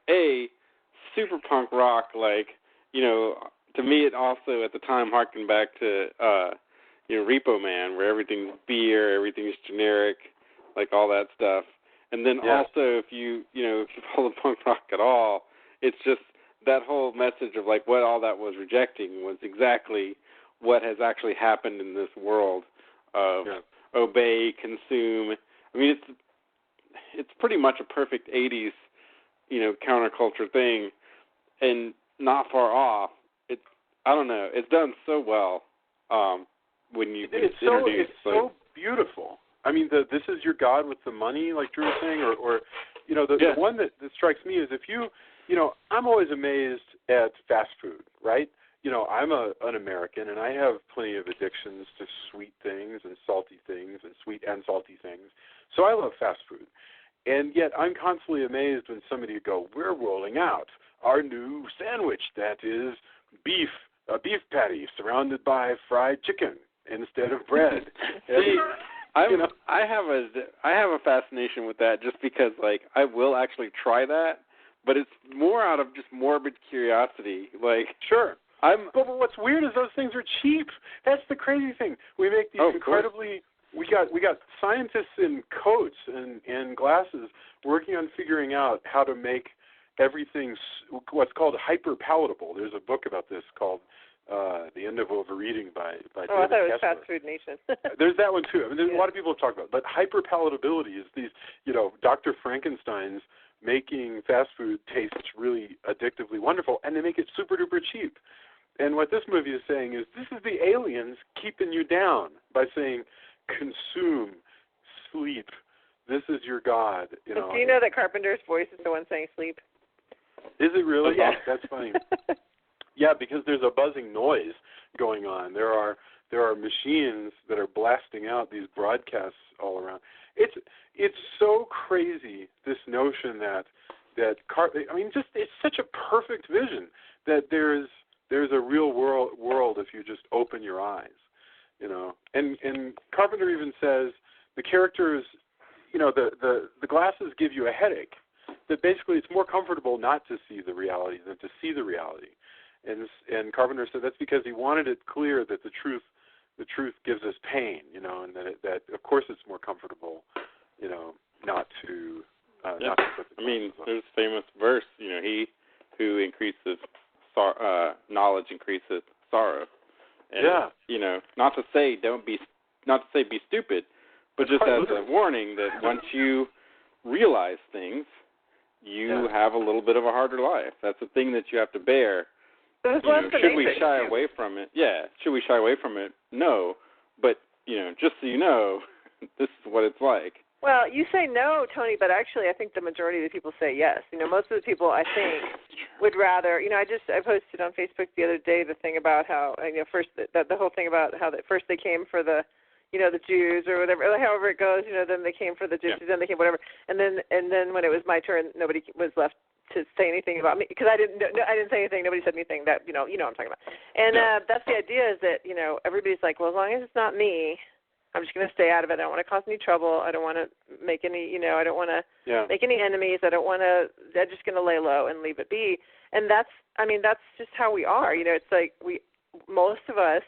super punk rock, like, you know, to me it also at the time harkened back to, you know, Repo Man, where everything's beer, everything's generic, like all that stuff. And then also, if you follow punk rock at all, it's just that whole message of, like, what all that was rejecting was exactly what has actually happened in this world of obey, consume. I mean, it's pretty much a perfect 80s, you know, counterculture thing, and not far off. I don't know. It's done so well when you it's so beautiful. I mean, this is your God with the money, like Drew was saying, or you know, the one that strikes me is if you know, I'm always amazed at fast food, right? You know, I'm an American, and I have plenty of addictions to sweet things and salty things and sweet and salty things. So I love fast food. And yet I'm constantly amazed when somebody would go, we're rolling out our new sandwich that is a beef patty surrounded by fried chicken instead of bread. See, I have a fascination with that just because, like, I will actually try that, but it's more out of just morbid curiosity. Like, sure. But what's weird is those things are cheap. That's the crazy thing. We make these incredibly. We got scientists in coats and glasses working on figuring out how to make everything what's called hyper palatable. There's a book about this called The End of Overeating by David I thought it was Kessler. Fast Food Nation. There's that one too. I mean, there's a lot of people have talked about it. But hyper palatability is these, you know, Dr. Frankenstein's making fast food taste really addictively wonderful, and they make it super duper cheap. And what this movie is saying is this is the aliens keeping you down by saying consume, sleep. This is your God. You know. Do you know that Carpenter's voice is the one saying sleep? Is it really? Yeah. That's funny. Yeah, because there's a buzzing noise going on. There are machines that are blasting out these broadcasts all around. It's so crazy, this notion that I mean, just it's such a perfect vision that there's a real world if you just open your eyes, you know. And Carpenter even says the characters, you know, the glasses give you a headache. That basically it's more comfortable not to see the reality than to see the reality. And Carpenter said that's because he wanted it clear that the truth gives us pain, you know, and that of course it's more comfortable, you know, not to. Not to put the there's on. a famous verse, you know, he who increases knowledge increases sorrow. And, you know, not to say be stupid, but just as a warning that once you realize things, you have a little bit of a harder life. That's a thing that you have to bear. Should we shy away from it? Yeah. Should we shy away from it? No. But, you know, just so you know, this is what it's like. Well, you say no, Tony, but actually I think the majority of the people say yes. You know, most of the people, I think, would rather, you know, I posted on Facebook the other day the thing about how, you know, first, the whole thing about how first they came for the, you know, the Jews or whatever, however it goes, you know, then they came for the Gypsies, then they came whatever. And then when it was my turn, nobody was left to say anything about me because I didn't say anything. Nobody said anything that, you know what I'm talking about. And that's the idea is that, you know, everybody's like, well, as long as it's not me, I'm just going to stay out of it. I don't want to cause any trouble. I don't want to make any, you know, I don't want to make any enemies. I'm just going to lay low and leave it be. And that's just how we are. You know, it's like most of us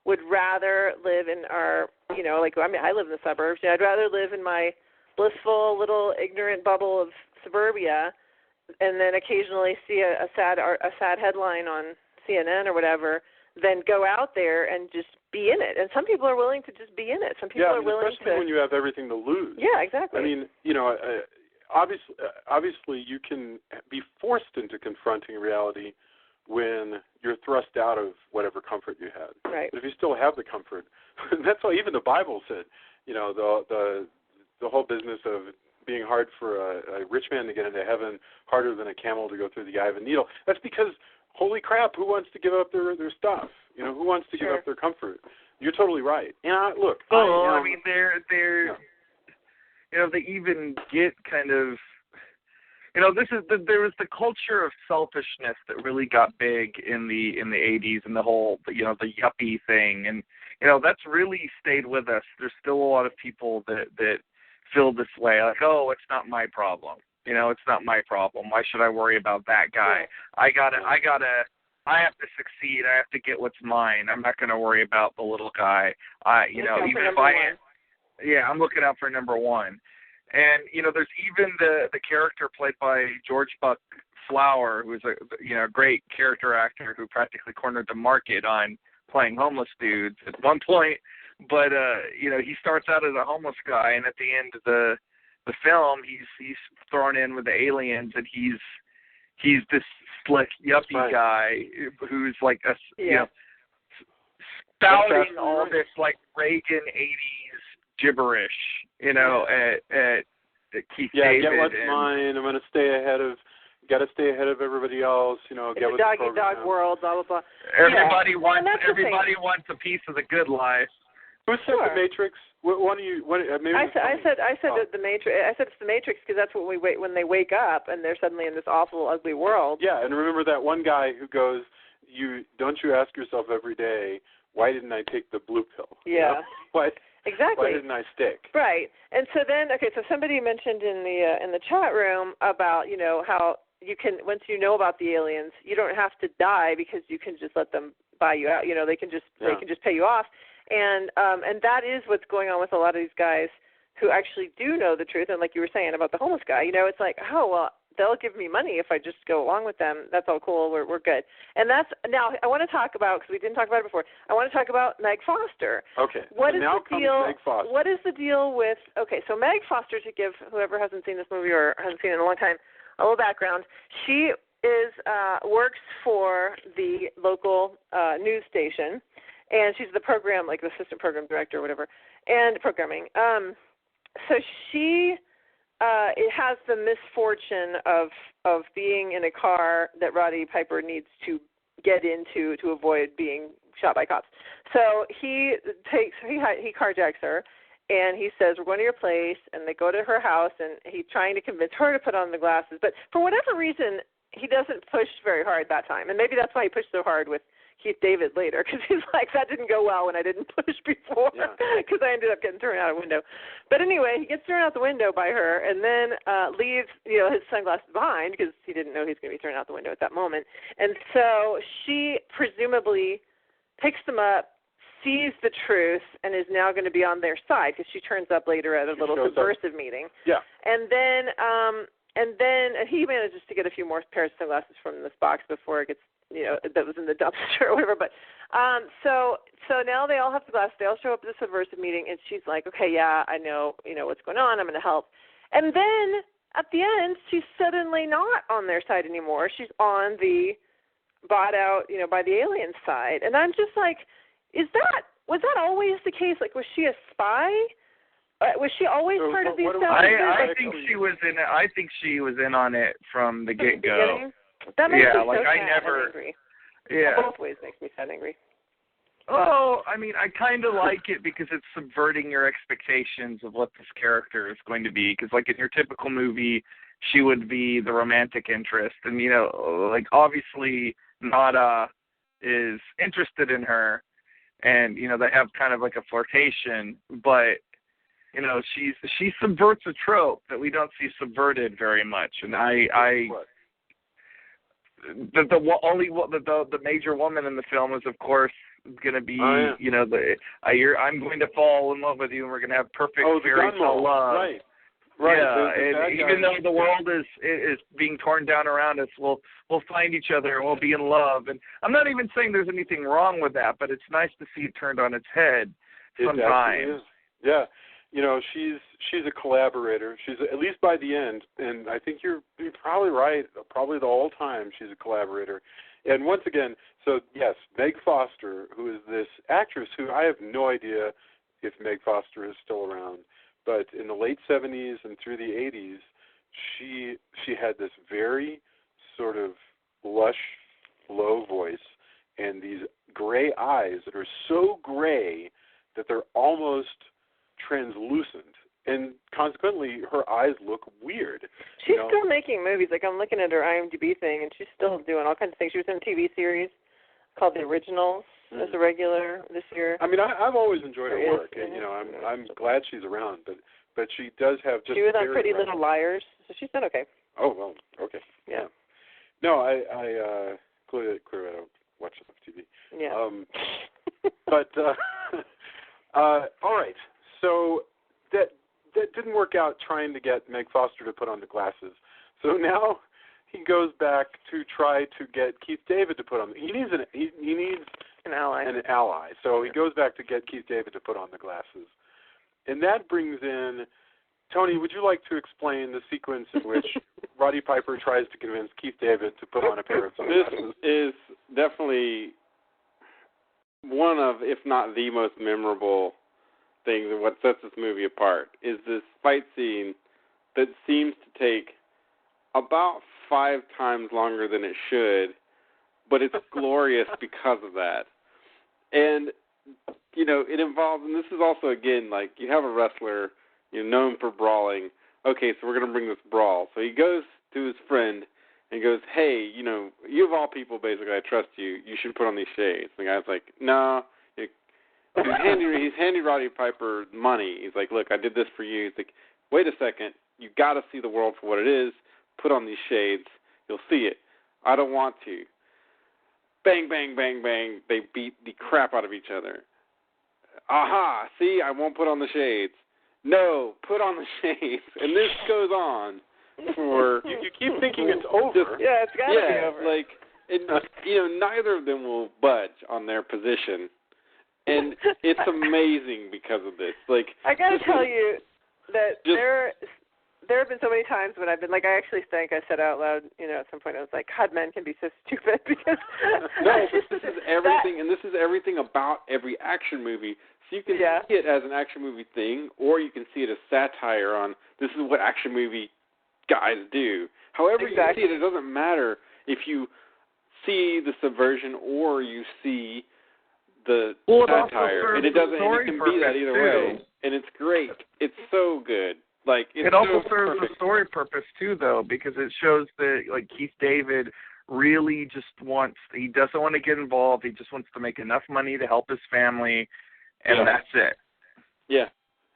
would rather live in our, you know, like, I mean, I live in the suburbs. You know, I'd rather live in my blissful little ignorant bubble of suburbia and then occasionally see a sad headline on CNN or whatever than go out there and just be in it. And some people are willing to just be in it. Some people are willing to. Especially when you have everything to lose. Yeah, exactly. I mean, you know, obviously you can be forced into confronting reality when you're thrust out of whatever comfort you had. Right. But if you still have the comfort, that's why even the Bible said, you know, the whole business of being hard for a rich man to get into heaven, harder than a camel to go through the eye of a needle. That's because, holy crap, who wants to give up their stuff? You know, who wants to give up their comfort? You're totally right. And look, I mean, they're you know, they even get kind of there was the culture of selfishness that really got big in the 80s, and the whole, the yuppie thing, and that's really stayed with us. There's still a lot of people that feel this way, like, oh, it's not my problem. It's not my problem. Why should I worry about that guy? I have to succeed. I have to get what's mine. I'm not going to worry about the little guy. Even if I'm looking out for number one. And there's even the character played by George Buck Flower, who's a great character actor who practically cornered the market on playing homeless dudes at one point. But he starts out as a homeless guy, and at the end of the film, he's thrown in with the aliens, and he's this slick yuppie guy who's like spouting all this like Reagan 80s gibberish, at Keith David. Get what's mine. I'm going to stay ahead of. Got to stay ahead of everybody else. Get with the program. Dog world. Blah blah blah. Everybody wants a piece of the good life. Who said the Matrix? I said that the Matrix. I said it's the Matrix because that's what we wait when they wake up and they're suddenly in this awful, ugly world. Yeah, and remember that one guy who goes, don't you ask yourself every day, why didn't I take the blue pill? Yeah. Exactly. Why didn't I stick? Right. And so then, so somebody mentioned in the chat room about how you can, once you know about the aliens, you don't have to die because you can just let them buy you out. They can just pay you off. And that is what's going on with a lot of these guys who actually do know the truth. And like you were saying about the homeless guy, it's like, oh, well, they'll give me money if I just go along with them. That's all cool. We're good. And now I want to talk about, because we didn't talk about it before, I want to talk about Meg Foster. Okay. What is the deal? Meg Foster. What is the deal with, so Meg Foster, to give whoever hasn't seen this movie or hasn't seen it in a long time a little background, she works for the local news station. And she's the program, like the assistant program director or whatever, and programming. So she has the misfortune of being in a car that Roddy Piper needs to get into to avoid being shot by cops. So he carjacks her, and he says, we're going to your place, and they go to her house, and he's trying to convince her to put on the glasses. But for whatever reason, he doesn't push very hard that time, and maybe that's why he pushed so hard with Keith David later, because he's like, that didn't go well when I didn't push before, because I ended up getting thrown out a window. But anyway, he gets thrown out the window by her, and then leaves his sunglasses behind, because he didn't know he was going to be thrown out the window at that moment. And so she presumably picks them up, sees the truth, and is now going to be on their side, because she turns up later at a little subversive meeting. Yeah. And then he manages to get a few more pairs of sunglasses from this box before it gets, that was in the dumpster or whatever. But so now they all have the glasses. They all show up at the subversive meeting, and she's like, okay, yeah, I know, what's going on. I'm going to help. And then at the end, she's suddenly not on their side anymore. She's on the bought out, by the alien side. And I'm just like, was that always the case? Like, was she a spy? Was she always part of these establishment? I think she was in. I think she was in on it from the get-go. That makes me so like sad I never. And angry. Yeah. Both ways makes me sad and angry. Oh, I mean, I kind of like it because it's subverting your expectations of what this character is going to be. Because, like, in your typical movie, she would be the romantic interest, and like obviously Nada is interested in her, and they have kind of like a flirtation, but she subverts a trope that we don't see subverted very much, and the major woman in the film is, of course, going to be, I'm going to fall in love with you, and we're going to have perfect fairy tale love. Right. Yeah, and even though the world is being torn down around us, we'll find each other and we'll be in love. And I'm not even saying there's anything wrong with that, but it's nice to see it turned on its head sometimes. Yeah. She's a collaborator. She's at least by the end, and I think you're probably right. Probably the whole time she's a collaborator. And once again, so yes, Meg Foster, who is this actress who I have no idea if Meg Foster is still around, but in the late 70s and through the 80s, she had this very sort of lush, low voice and these gray eyes that are so gray that they're almost translucent. and consequently, her eyes look weird. She's still making movies. Like, I'm looking at her IMDb thing, and she's still doing all kinds of things. She was in a TV series called The Originals as a regular this year. I mean, I've always enjoyed her work, and I'm glad she's around. But she does have just. She was on Pretty Little Liars, so she's done okay. Oh well, okay. Yeah. No, I clearly I don't watch enough TV. Yeah. But all right, so that didn't work out trying to get Meg Foster to put on the glasses. So now he goes back to try to get Keith David to put on. He needs an ally. So he goes back to get Keith David to put on the glasses, and that brings in. Tony, would you like to explain the sequence in which Roddy Piper tries to convince Keith David to put on a pair of sunglasses? This is definitely one of, if not the most memorable things and what sets this movie apart, is this fight scene that seems to take about 5 times longer than it should, but it's glorious because of that. And, it involves, and this is also, again, like, you have a wrestler, known for brawling. Okay, so we're going to bring this brawl. So he goes to his friend and goes, hey, you of all people, basically, I trust you. You should put on these shades. And the guy's like, no. He's handy Roddy Piper money. He's like, look, I did this for you. He's like, wait a second. You got to see the world for what it is. Put on these shades. You'll see it. I don't want to. Bang, bang, bang, bang. They beat the crap out of each other. Aha, see, I won't put on the shades. No, put on the shades. And this goes on for... You keep thinking it's over. It's got to be over. Like, and, neither of them will budge on their position. And it's amazing because of this. Like, I got to tell you that there have been so many times when I've been, like, I actually think I said out loud, at some point I was like, God, men can be so stupid because... No, this is everything, and this is everything about every action movie. So you can see it as an action movie thing, or you can see it as satire on this is what action movie guys do. However you see it, it doesn't matter if you see the subversion or you see the satire. And it doesn't. And it can be that either way. And it's great. It's so good. Like it also serves a story purpose too, though, because it shows that like Keith David really he doesn't want to get involved. He just wants to make enough money to help his family. And that's it. Yeah.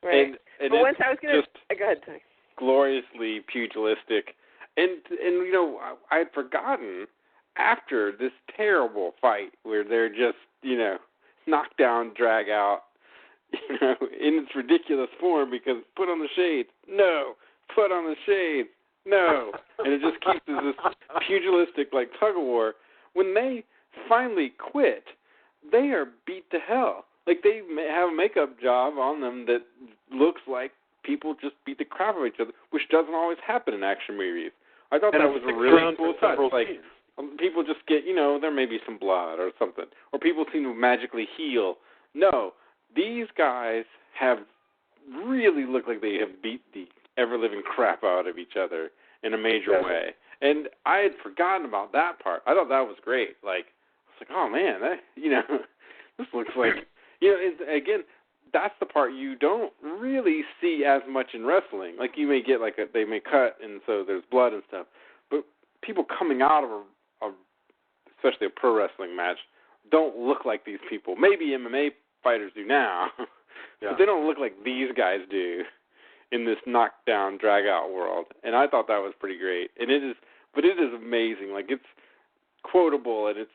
Right. And but once I was going to... Go ahead, Tony. Gloriously pugilistic. And I had forgotten after this terrible fight where they're just, knock down, drag out, in its ridiculous form because put on the shades. No. Put on the shades. No. And it just keeps this pugilistic, like, tug-of-war. When they finally quit, they are beat to hell. Like, they have a makeup job on them that looks like people just beat the crap out of each other, which doesn't always happen in action movies. I thought that was a really cool touch. Like, people just get, there may be some blood or something. Or people seem to magically heal. No, these guys have really looked like they have beat the ever-living crap out of each other in a major way. And I had forgotten about that part. I thought that was great. Like, I was like, oh, man, this looks like... again, that's the part you don't really see as much in wrestling. Like, you may get, they may cut, and so there's blood and stuff. But people coming out of especially a pro wrestling match, don't look like these people. Maybe MMA fighters do now, but they don't look like these guys do in this knockdown, drag-out world. And I thought that was pretty great. And it is amazing. Like, it's quotable, and it's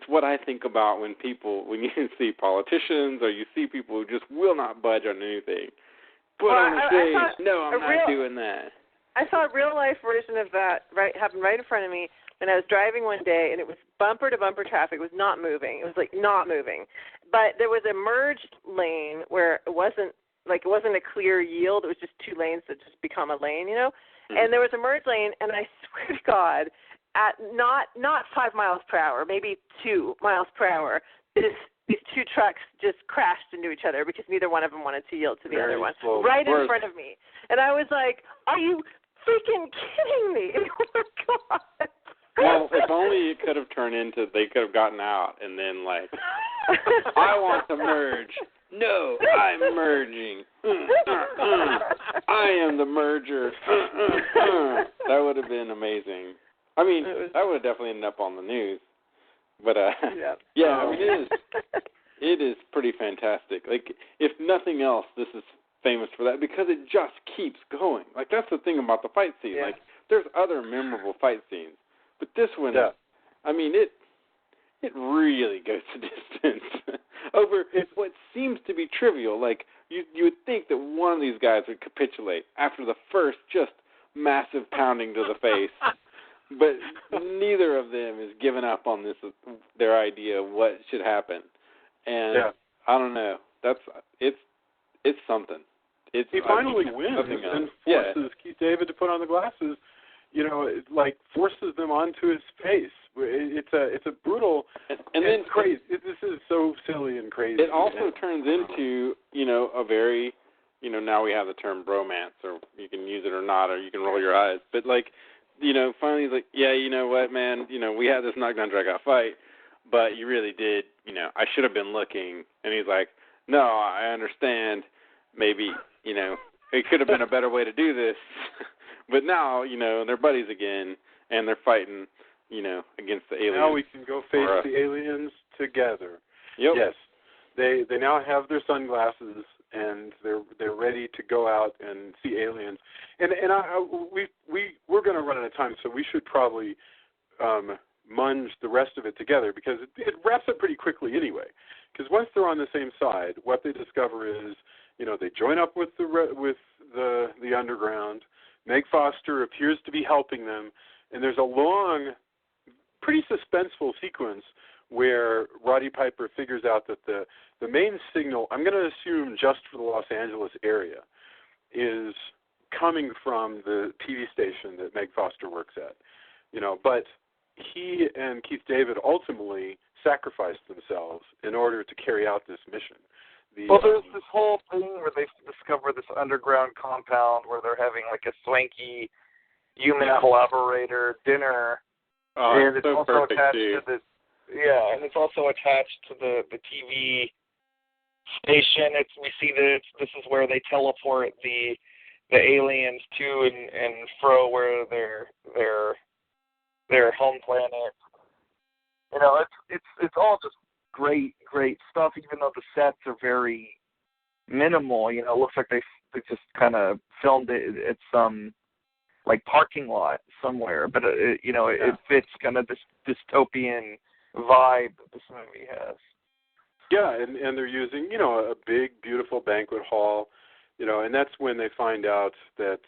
what I think about when you see politicians or you see people who just will not budge on anything. Put on the shades. No, I'm not doing that. I saw a real-life version of that happen right in front of me when I was driving one day, and it was bumper-to-bumper traffic. It was not moving. It was, like, not moving. But there was a merged lane where it wasn't a clear yield. It was just 2 lanes that just become a lane, Mm-hmm. And there was a merged lane, and I swear to God, at not 5 miles per hour, maybe 2 miles per hour, these 2 trucks just crashed into each other because neither one of them wanted to yield to the other one, right in front of me. And I was like, are you freaking kidding me? Oh, my God. Well, if only it could have turned into they could have gotten out and then like, I want to merge. No, I'm merging. I am the merger. That would have been amazing. I mean, that would have definitely ended up on the news. But yeah, I mean, it is pretty fantastic. Like, if nothing else, this is famous for that because it just keeps going. Like, that's the thing about the fight scene. Yeah. Like, there's other memorable fight scenes, but this one, I mean, it really goes the distance over what seems to be trivial. Like, you would think that one of these guys would capitulate after the first just massive pounding to the face, but neither of them is giving up on their idea of what should happen. And I don't know. It's something. He finally wins and forces Keith David to put on the glasses. You know, it, like, forces them onto his face. It's a brutal and then crazy. This is so silly and crazy. It also turns into, you know, a very, you know, now we have the term bromance, or you can use it or not, or you can roll your eyes. But, like, you know, finally he's like, yeah, you know what, man, you know, we had this knockdown drag-out fight, but you really did, you know, I should have been looking. And he's like, no, I understand. Maybe, you know, it could have been a better way to do this. But now, you know, they're buddies again, and they're fighting, you know, against the aliens. Now we can go face the aliens together. Yep. Yes. They now have their sunglasses, and they're ready to go out and see aliens. And we're going to run out of time, so we should probably munge the rest of it together because it wraps up pretty quickly anyway. Because once they're on the same side, what they discover is, you know, they join up with the underground. Meg Foster appears to be helping them, and there's a long, pretty suspenseful sequence where Roddy Piper figures out that the main signal, I'm going to assume just for the Los Angeles area, is coming from the TV station that Meg Foster works at. You know, but he and Keith David ultimately sacrificed themselves in order to carry out this mission. There's this whole thing where they discover this underground compound where they're having like a swanky human collaborator dinner, and it's also attached to the and it's also attached to the TV station. We see that this is where they teleport the aliens to and fro where their home planet. You know, it's all just great stuff, even though the sets are very minimal. You know, it looks like they just kind of filmed it at some like parking lot somewhere, but it fits kind of this dystopian vibe that this movie has. Yeah, and they're using, you know, a big, beautiful banquet hall, you know, and that's when they find out that,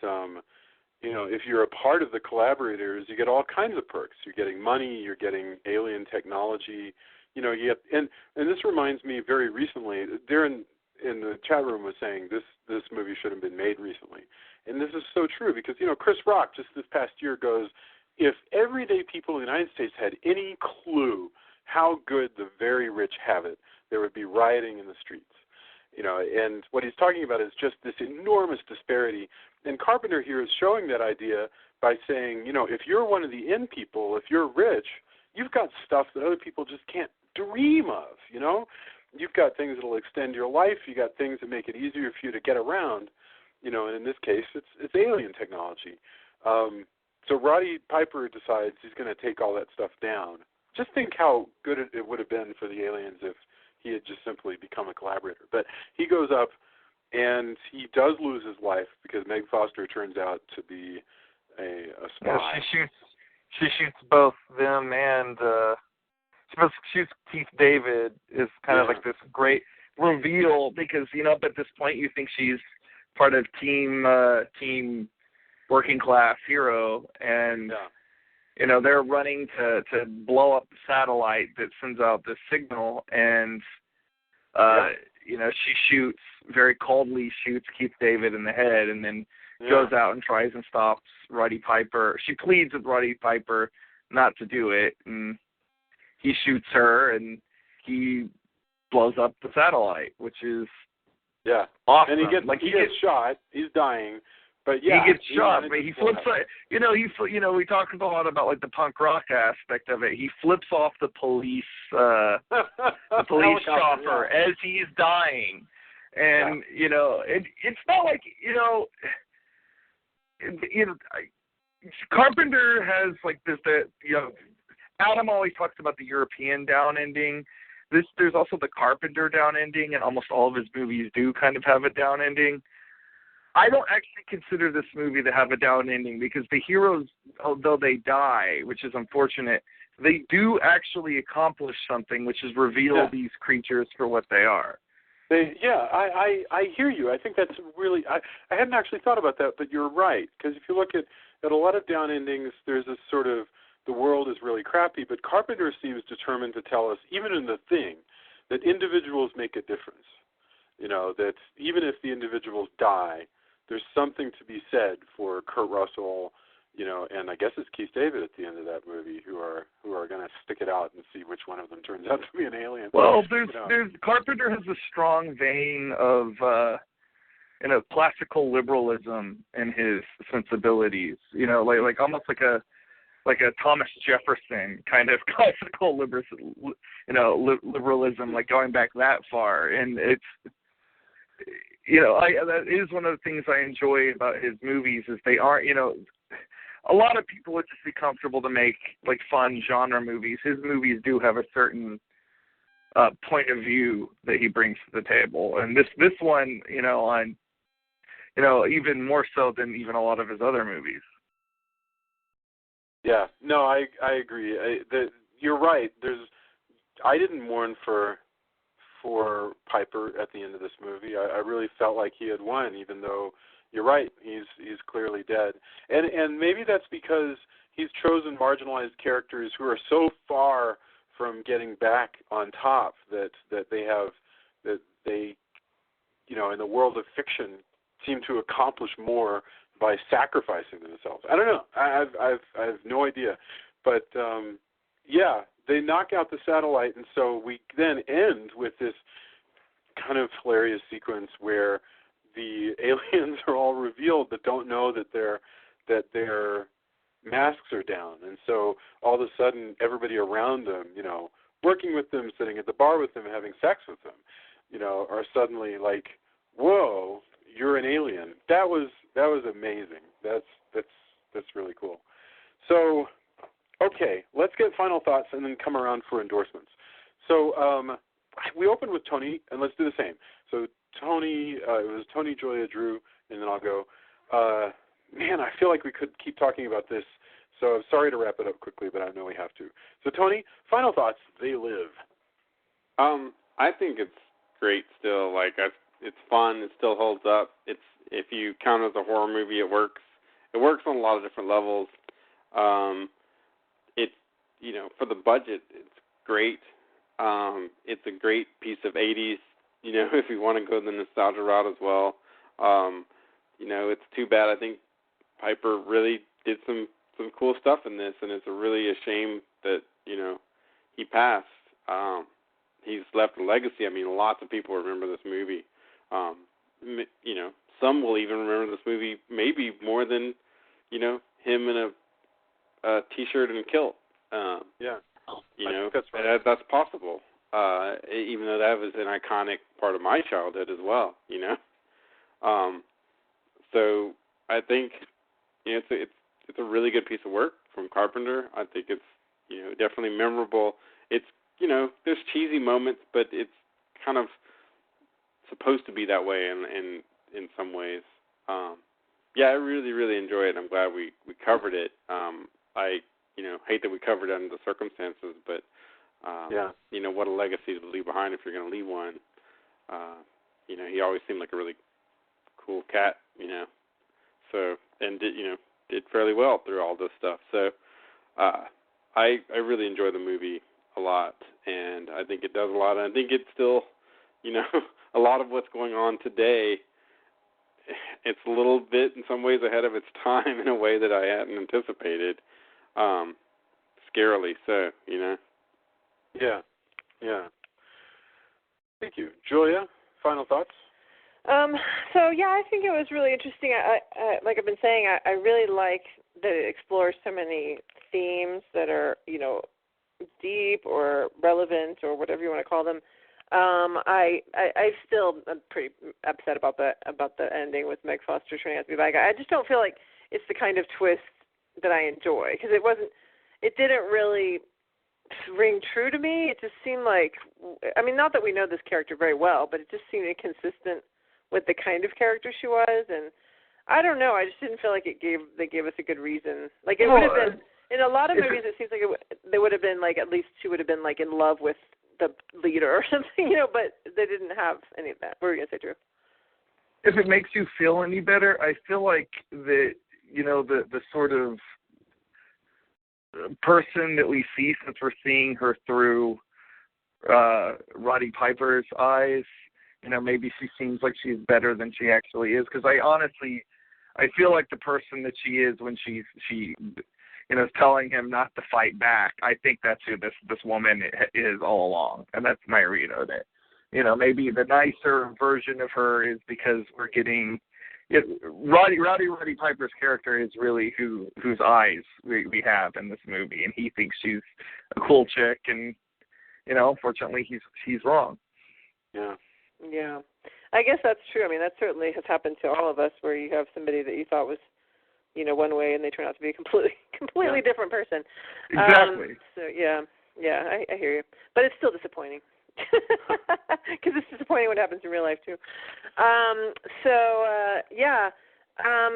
you know, if you're a part of the collaborators, you get all kinds of perks. You're getting money, you're getting alien technology. You know, and this reminds me very recently, Darren in the chat room was saying this movie should have been made recently. And this is so true because, you know, Chris Rock just this past year goes, if everyday people in the United States had any clue how good the very rich have it, there would be rioting in the streets. You know, and what he's talking about is just this enormous disparity. And Carpenter here is showing that idea by saying, you know, if you're one of the in people, if you're rich, you've got stuff that other people just can't dream of, you know? You've got things that will extend your life. You got things that make it easier for you to get around, you know, and in this case, it's alien technology. So Roddy Piper decides he's going to take all that stuff down. Just think how good it would have been for the aliens if he had just simply become a collaborator. But he goes up, and he does lose his life because Meg Foster turns out to be a spy. Yeah, she shoots both them and she shoots Keith David is kind of like this great reveal because, you know, up at this point you think she's part of team working class hero, and you know, they're running to blow up the satellite that sends out the signal, and you know, she very coldly shoots Keith David in the head, and then goes out and tries and stops Roddy Piper. She pleads with Roddy Piper not to do it, and he shoots her, and he blows up the satellite, which is awesome. And he gets shot. He's dying, But yeah, he gets shot, but he flips. We talked a lot about like the punk rock aspect of it. He flips off the police chopper as he's dying, and it's not like Carpenter has like this. Adam always talks about the European down ending. There's also the Carpenter down ending, and almost all of his movies do kind of have a down ending. I don't actually consider this movie to have a down ending because the heroes, although they die, which is unfortunate, they do actually accomplish something, which is reveal these creatures for what they are. I hear you. I think that's really, I hadn't actually thought about that, but you're right. Because if you look at a lot of down endings, there's this sort of, the world is really crappy, but Carpenter seems determined to tell us, even in The Thing, that individuals make a difference. That even if the individuals die, there's something to be said for Kurt Russell, and I guess it's Keith David at the end of that movie, who are going to stick it out and see which one of them turns out to be an alien. Well, there's Carpenter has a strong vein of classical liberalism in his sensibilities. Like almost like a Thomas Jefferson kind of classical liberalism, like going back that far, and it's. That is one of the things I enjoy about his movies is they aren't, a lot of people would just be comfortable to make like fun genre movies. His movies do have a certain point of view that he brings to the table, and this one, even more so than even a lot of his other movies. Yeah, no, I agree. You're right. I didn't mourn for Piper at the end of this movie. I really felt like he had won, even though you're right, he's clearly dead. And maybe that's because he's chosen marginalized characters who are so far from getting back on top that they in the world of fiction seem to accomplish more by sacrificing themselves. I don't know. I have no idea. But they knock out the satellite, and so we then end with this kind of hilarious sequence where the aliens are all revealed but don't know that their masks are down. And so all of a sudden everybody around them, working with them, sitting at the bar with them, having sex with them, are suddenly like, whoa, you're an alien. That was amazing. That's really cool. So, okay, let's get final thoughts and then come around for endorsements. So we opened with Tony, and let's do the same. So Tony, it was Tony, Julia, Drew, and then I'll go. Man, I feel like we could keep talking about this, so I'm sorry to wrap it up quickly, but I know we have to. So Tony, final thoughts. They Live. I think it's great still. Like it's fun. It still holds up. If you count it as a horror movie, it works. It works on a lot of different levels. For the budget, it's great. It's a great piece of 80s, if you want to go the nostalgia route as well. It's too bad. I think Piper really did some cool stuff in this, and it's really a shame that, he passed. He's left a legacy. I mean, lots of people remember this movie. Some will even remember this movie maybe more than, him in a T-shirt and kilt. That's right. That's possible. Even though that was an iconic part of my childhood as well, So I think it's a really good piece of work from Carpenter. I think it's definitely memorable. It's there's cheesy moments, but it's kind of supposed to be that way in some ways. I really, really enjoy it. I'm glad we covered it. I hate that we covered it under the circumstances, but what a legacy to leave behind if you're going to leave one. He always seemed like a really cool cat, so, and did fairly well through all this stuff. So I really enjoy the movie a lot, and I think it does a lot. And I think it's still, a lot of what's going on today, it's a little bit in some ways ahead of its time in a way that I hadn't anticipated. Scarily so, Yeah. Thank you. Julia, final thoughts? So yeah, I think it was really interesting. I like I've been saying, I really like that it explores so many themes that are, deep or relevant or whatever you want to call them. I still am pretty upset about the ending with Meg Foster turning out to be a bad guy. I just don't feel like it's the kind of twist that I enjoy, because it didn't really ring true to me. It just seemed like, not that we know this character very well, but it just seemed inconsistent with the kind of character she was, and I don't know. I just didn't feel like they gave us a good reason. Like it would have been in a lot of movies. It seems like they would have been like, at least she would have been like in love with the leader or something, but they didn't have any of that. What were you gonna say, Drew? If it makes you feel any better, I feel like the sort of person that we see, since we're seeing her through Roddy Piper's eyes, maybe she seems like she's better than she actually is. Because I feel like the person that she is when she is telling him not to fight back. I think that's who this woman is all along, and that's my read of it. Maybe the nicer version of her is because we're getting Roddy Piper's character is really whose eyes we have in this movie, and he thinks she's a cool chick, and unfortunately he's wrong. Yeah, I guess that's true. That certainly has happened to all of us, where you have somebody that you thought was, one way, and they turn out to be a completely different person. Exactly. So yeah, I hear you, but it's still disappointing. Because it's disappointing what happens in real life too.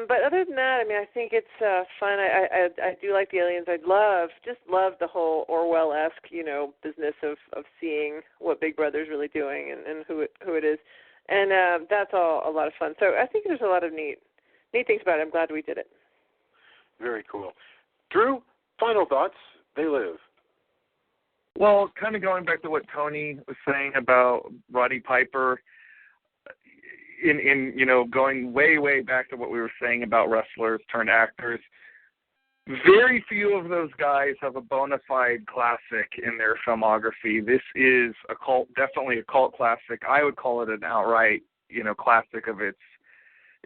But other than that, I think it's fun. I do like the aliens. I love the whole Orwell-esque, business of seeing what Big Brother's really doing and who it is, and that's all a lot of fun. So I think there's a lot of neat things about it. I'm glad we did it. Very cool. Drew, final thoughts. They live. Well, kind of going back to what Tony was saying about Roddy Piper, in going way back to what we were saying about wrestlers turned actors, very few of those guys have a bona fide classic in their filmography. This is definitely a cult classic. I would call it an outright, classic of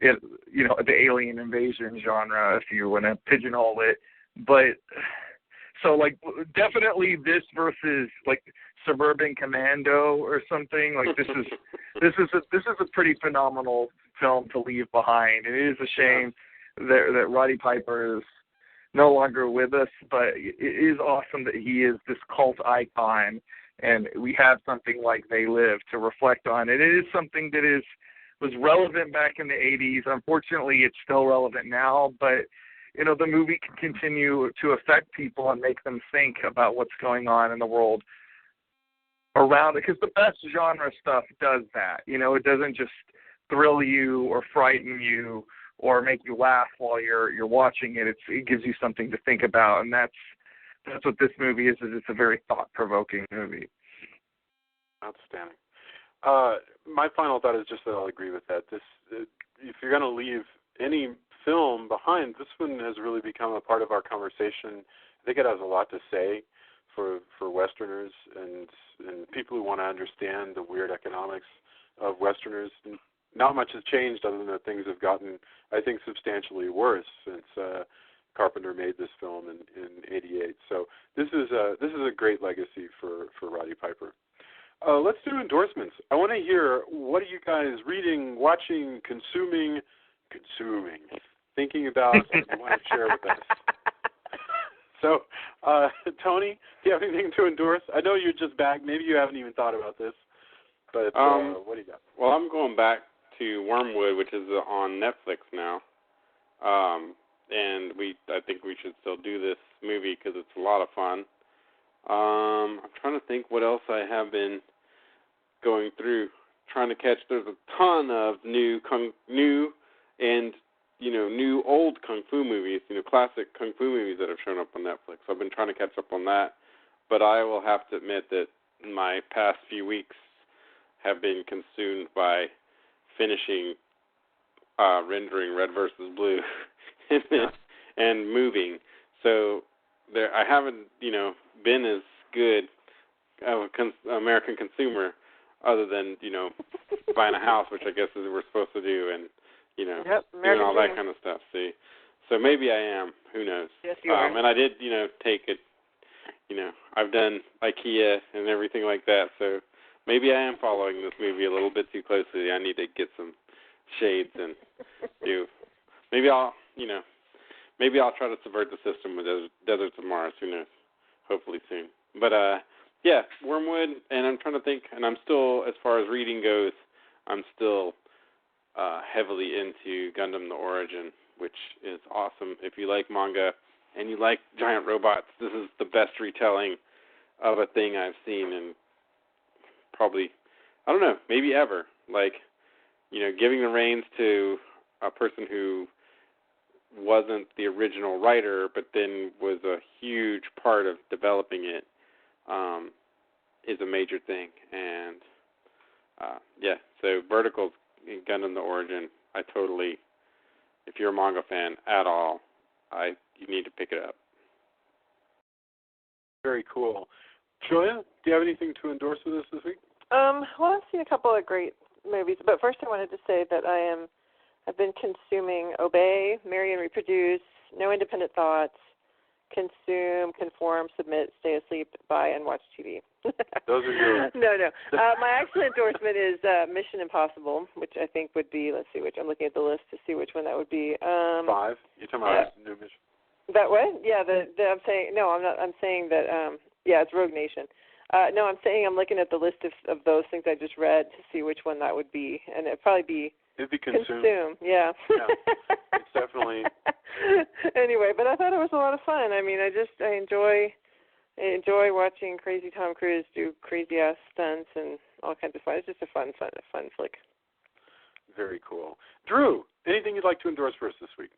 the alien invasion genre, if you want to pigeonhole it. But so, definitely this versus Suburban Commando or something. This is a pretty phenomenal film to leave behind. It is a shame that Roddy Piper is no longer with us, but it is awesome that he is this cult icon, and we have something like They Live to reflect on. And it is something that was relevant back in the 80s. Unfortunately, it's still relevant now, but the movie can continue to affect people and make them think about what's going on in the world around it. Because the best genre stuff does that. It doesn't just thrill you or frighten you or make you laugh while you're watching it. It gives you something to think about, and that's what this movie is. It's a very thought-provoking movie. Outstanding. My final thought is just that I'll agree with that. If you're going to leave any film behind, this one has really become a part of our conversation. I think it has a lot to say for Westerners and people who want to understand the weird economics of Westerners. Not much has changed other than that things have gotten, I think, substantially worse since Carpenter made this film in '88. So this is a great legacy for Roddy Piper. Let's do endorsements. I want to hear, what are you guys reading, watching, consuming, thinking about, and you want to share with us? So, Tony, do you have anything to endorse? I know you're just back. Maybe you haven't even thought about this, but what do you got? Well, I'm going back to Wormwood, which is on Netflix now, and I think we should still do this movie because it's a lot of fun. I'm trying to think what else I have been going through, trying to catch. There's a ton of new and new old kung fu movies, classic kung fu movies that have shown up on Netflix. I've been trying to catch up on that, but I will have to admit that my past few weeks have been consumed by finishing rendering Red versus Blue and moving. So I haven't, been as good of an American consumer other than, buying a house, which I guess is what we're supposed to do, and, doing all that kind of stuff. See, so maybe I am. Who knows? Yes, you are. And I did, take it. I've done IKEA and everything like that, so maybe I am following this movie a little bit too closely. I need to get some shades and do. Maybe I'll try to subvert the system with Deserts of Mars. Who knows? Hopefully soon. But yeah, Wormwood, and I'm trying to think, and I'm still, as far as reading goes, I'm still heavily into Gundam the Origin, which is awesome. If you like manga and you like giant robots, this is the best retelling of a thing I've seen in probably, I don't know, maybe ever. Like, giving the reins to a person who wasn't the original writer, but then was a huge part of developing it, is a major thing. And, yeah, so Vertical's in Gundam the Origin, I totally, if you're a manga fan at all, you need to pick it up. Very cool. Julia, do you have anything to endorse with us this week? Well, I've seen a couple of great movies, but first I wanted to say that I've been consuming Obey, Marry and Reproduce, No Independent Thoughts, Consume, Conform, Submit, Stay Asleep, Buy, and Watch TV. Those are yours. No. My actual endorsement is Mission Impossible, which I think would be, I'm looking at the list to see which one that would be. 5? You're talking about new mission? That what? Yeah, I'm saying, no, I'm not, I'm saying that, it's Rogue Nation. No, I'm saying I'm looking at the list of those things I just read to see which one that would be, and it'd probably be Consume. Yeah. It's definitely. Anyway, but I thought it was a lot of fun. I mean, I enjoy watching crazy Tom Cruise do crazy ass stunts and all kinds of fun. It's just a fun flick. Very cool. Drew, anything you'd like to endorse for us this week?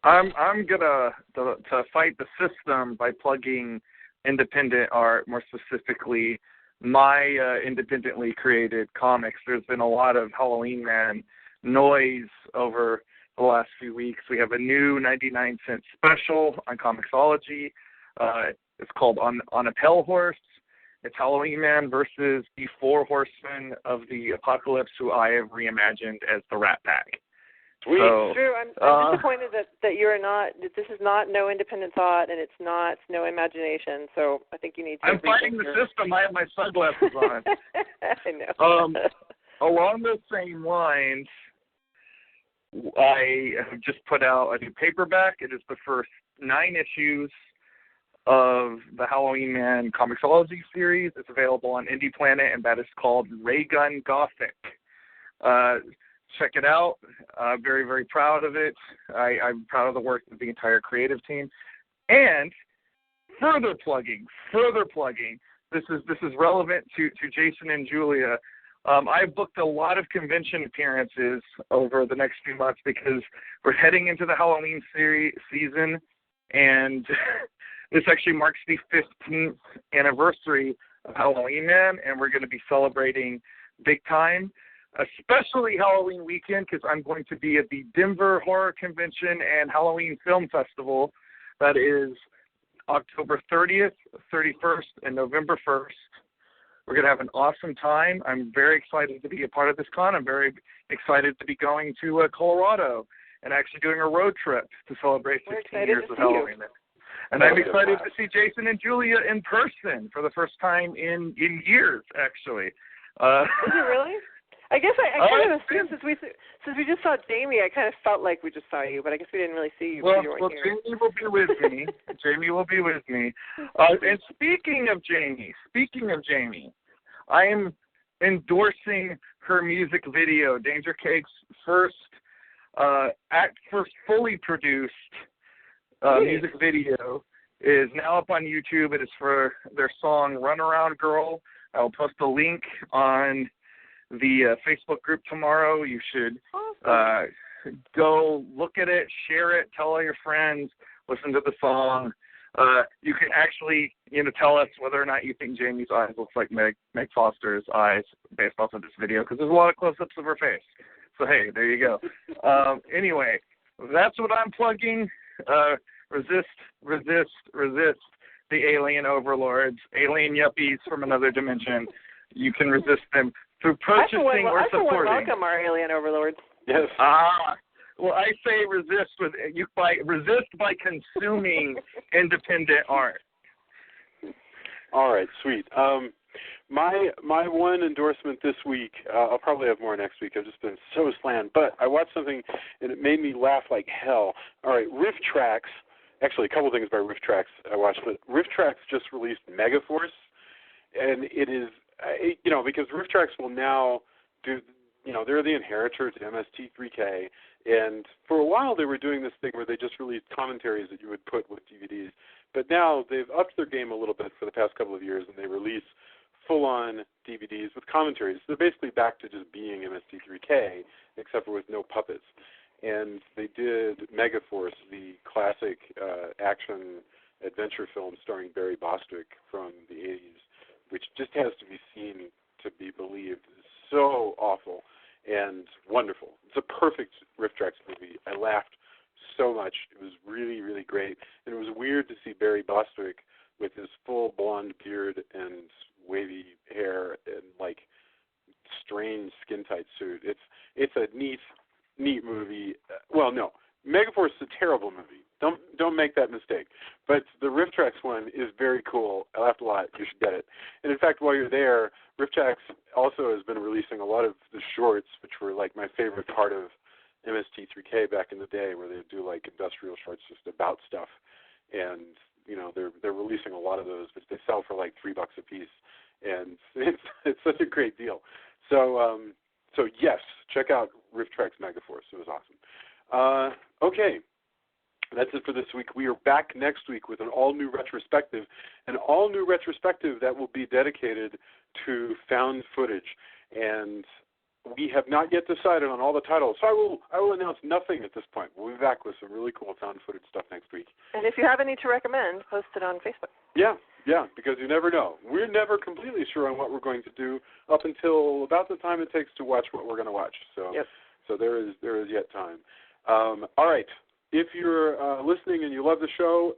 I'm gonna to fight the system by plugging independent art, more specifically my independently created comics. There's been a lot of Halloween Man noise over the last few weeks. We have a new 99-cent special on Comixology. It's called On a Pale Horse. It's Halloween Man versus the 4 horsemen of the apocalypse, who I have reimagined as the Rat Pack. Sweet. So, Drew, I'm disappointed that you're not. That this is not No Independent Thought, and it's not No Imagination. So I think you need to. I'm fighting the system. I have my sunglasses on. I know. Along those same lines, I have just put out a new paperback. It is the first 9 issues of the Halloween Man Comixology series. It's available on Indie Planet, and that is called Ray Gun Gothic. Check it out. Very, very proud of it. I'm proud of the work of the entire creative team. And further plugging. This is relevant to Jason and Julia. I've booked a lot of convention appearances over the next few months because we're heading into the Halloween season, and this actually marks the 15th anniversary of Halloween Man, and we're going to be celebrating big time, especially Halloween weekend, because I'm going to be at the Denver Horror Convention and Halloween Film Festival. That is October 30th, 31st, and November 1st. We're going to have an awesome time. I'm very excited to be a part of this con. I'm very excited to be going to Colorado and actually doing a road trip to celebrate 15 years of Halloween. And I'm excited to see Jason and Julia in person for the first time in years, actually. Is it really? I guess I kind of assumed since we just saw Jamie, I kind of felt like we just saw you, but I guess we didn't really see you. Well, you weren't here. Jamie will be with me. Jamie will be with me. And speaking of Jamie, I am endorsing her music video. Danger Cake's first fully produced music video is now up on YouTube. It is for their song Runaround Girl. I will post a link on the Facebook group tomorrow. You should go look at it, share it, tell all your friends, listen to the song. You can actually, tell us whether or not you think Jamie's eyes looks like Meg Foster's eyes based off of this video, because there's a lot of close-ups of her face. So, hey, there you go. Anyway, that's what I'm plugging. Resist the alien overlords, alien yuppies from another dimension. You can resist them through I for purchasing or one supporting. welcome our alien overlords. Yes. Well, I say resist by consuming independent art. All right, sweet. My one endorsement this week, I'll probably have more next week. I've just been so slammed. But I watched something, and it made me laugh like hell. All right, Riff Tracks. Actually, a couple things by Riff Tracks I watched. But Riff Tracks just released Megaforce. And it is, because Riff Tracks will now do, they're the inheritor to MST3K. And for a while they were doing this thing where they just released commentaries that you would put with DVDs. But now they've upped their game a little bit for the past couple of years, and they release full-on DVDs with commentaries. So they're basically back to just being MST3K, except for with no puppets. And they did Megaforce, the classic action adventure film starring Barry Bostwick from the 80s, which just has to be seen to be believed. It's so awful and wonderful. It's a perfect Riff Tracks movie. I laughed so much. It was really, really great. And it was weird to see Barry Bostwick with his full blonde beard and wavy hair and strange skin tight suit. It's a neat movie. Well, no, Megaforce is a terrible movie. Don't make that mistake. But the Riff Tracks one is very cool. I laughed a lot. You should get it. And in fact, while you're there, Riff Tracks also has been releasing a lot of the shorts, which were my favorite part of MST3K back in the day, where they do industrial shorts just about stuff. And they're releasing a lot of those, but they sell for $3 a piece, and it's such a great deal. So yes, check out Riff Tracks Megaforce. It was awesome. Okay. That's it for this week. We are back next week with an all-new retrospective, that will be dedicated to found footage. And we have not yet decided on all the titles, so I will announce nothing at this point. We'll be back with some really cool found footage stuff next week. And if you have any to recommend, post it on Facebook. Yeah, because you never know. We're never completely sure on what we're going to do up until about the time it takes to watch what we're going to watch. So, yep. So there is yet time. All right. If you're listening and you love the show,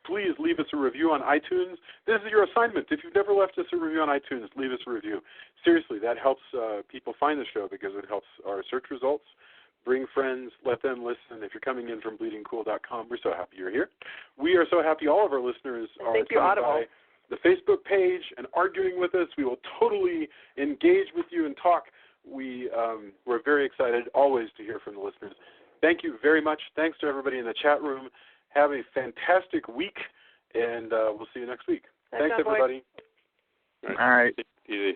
please leave us a review on iTunes. This is your assignment. If you've never left us a review on iTunes, leave us a review. Seriously, that helps people find the show because it helps our search results. Bring friends, let them listen. If you're coming in from bleedingcool.com, we're so happy you're here. We are so happy all of our listeners are coming by the Facebook page and arguing with us. We will totally engage with you and talk. We're very excited always to hear from the listeners. Thank you very much. Thanks to everybody in the chat room. Have a fantastic week, and we'll see you next week. Thanks everybody. All right. Easy.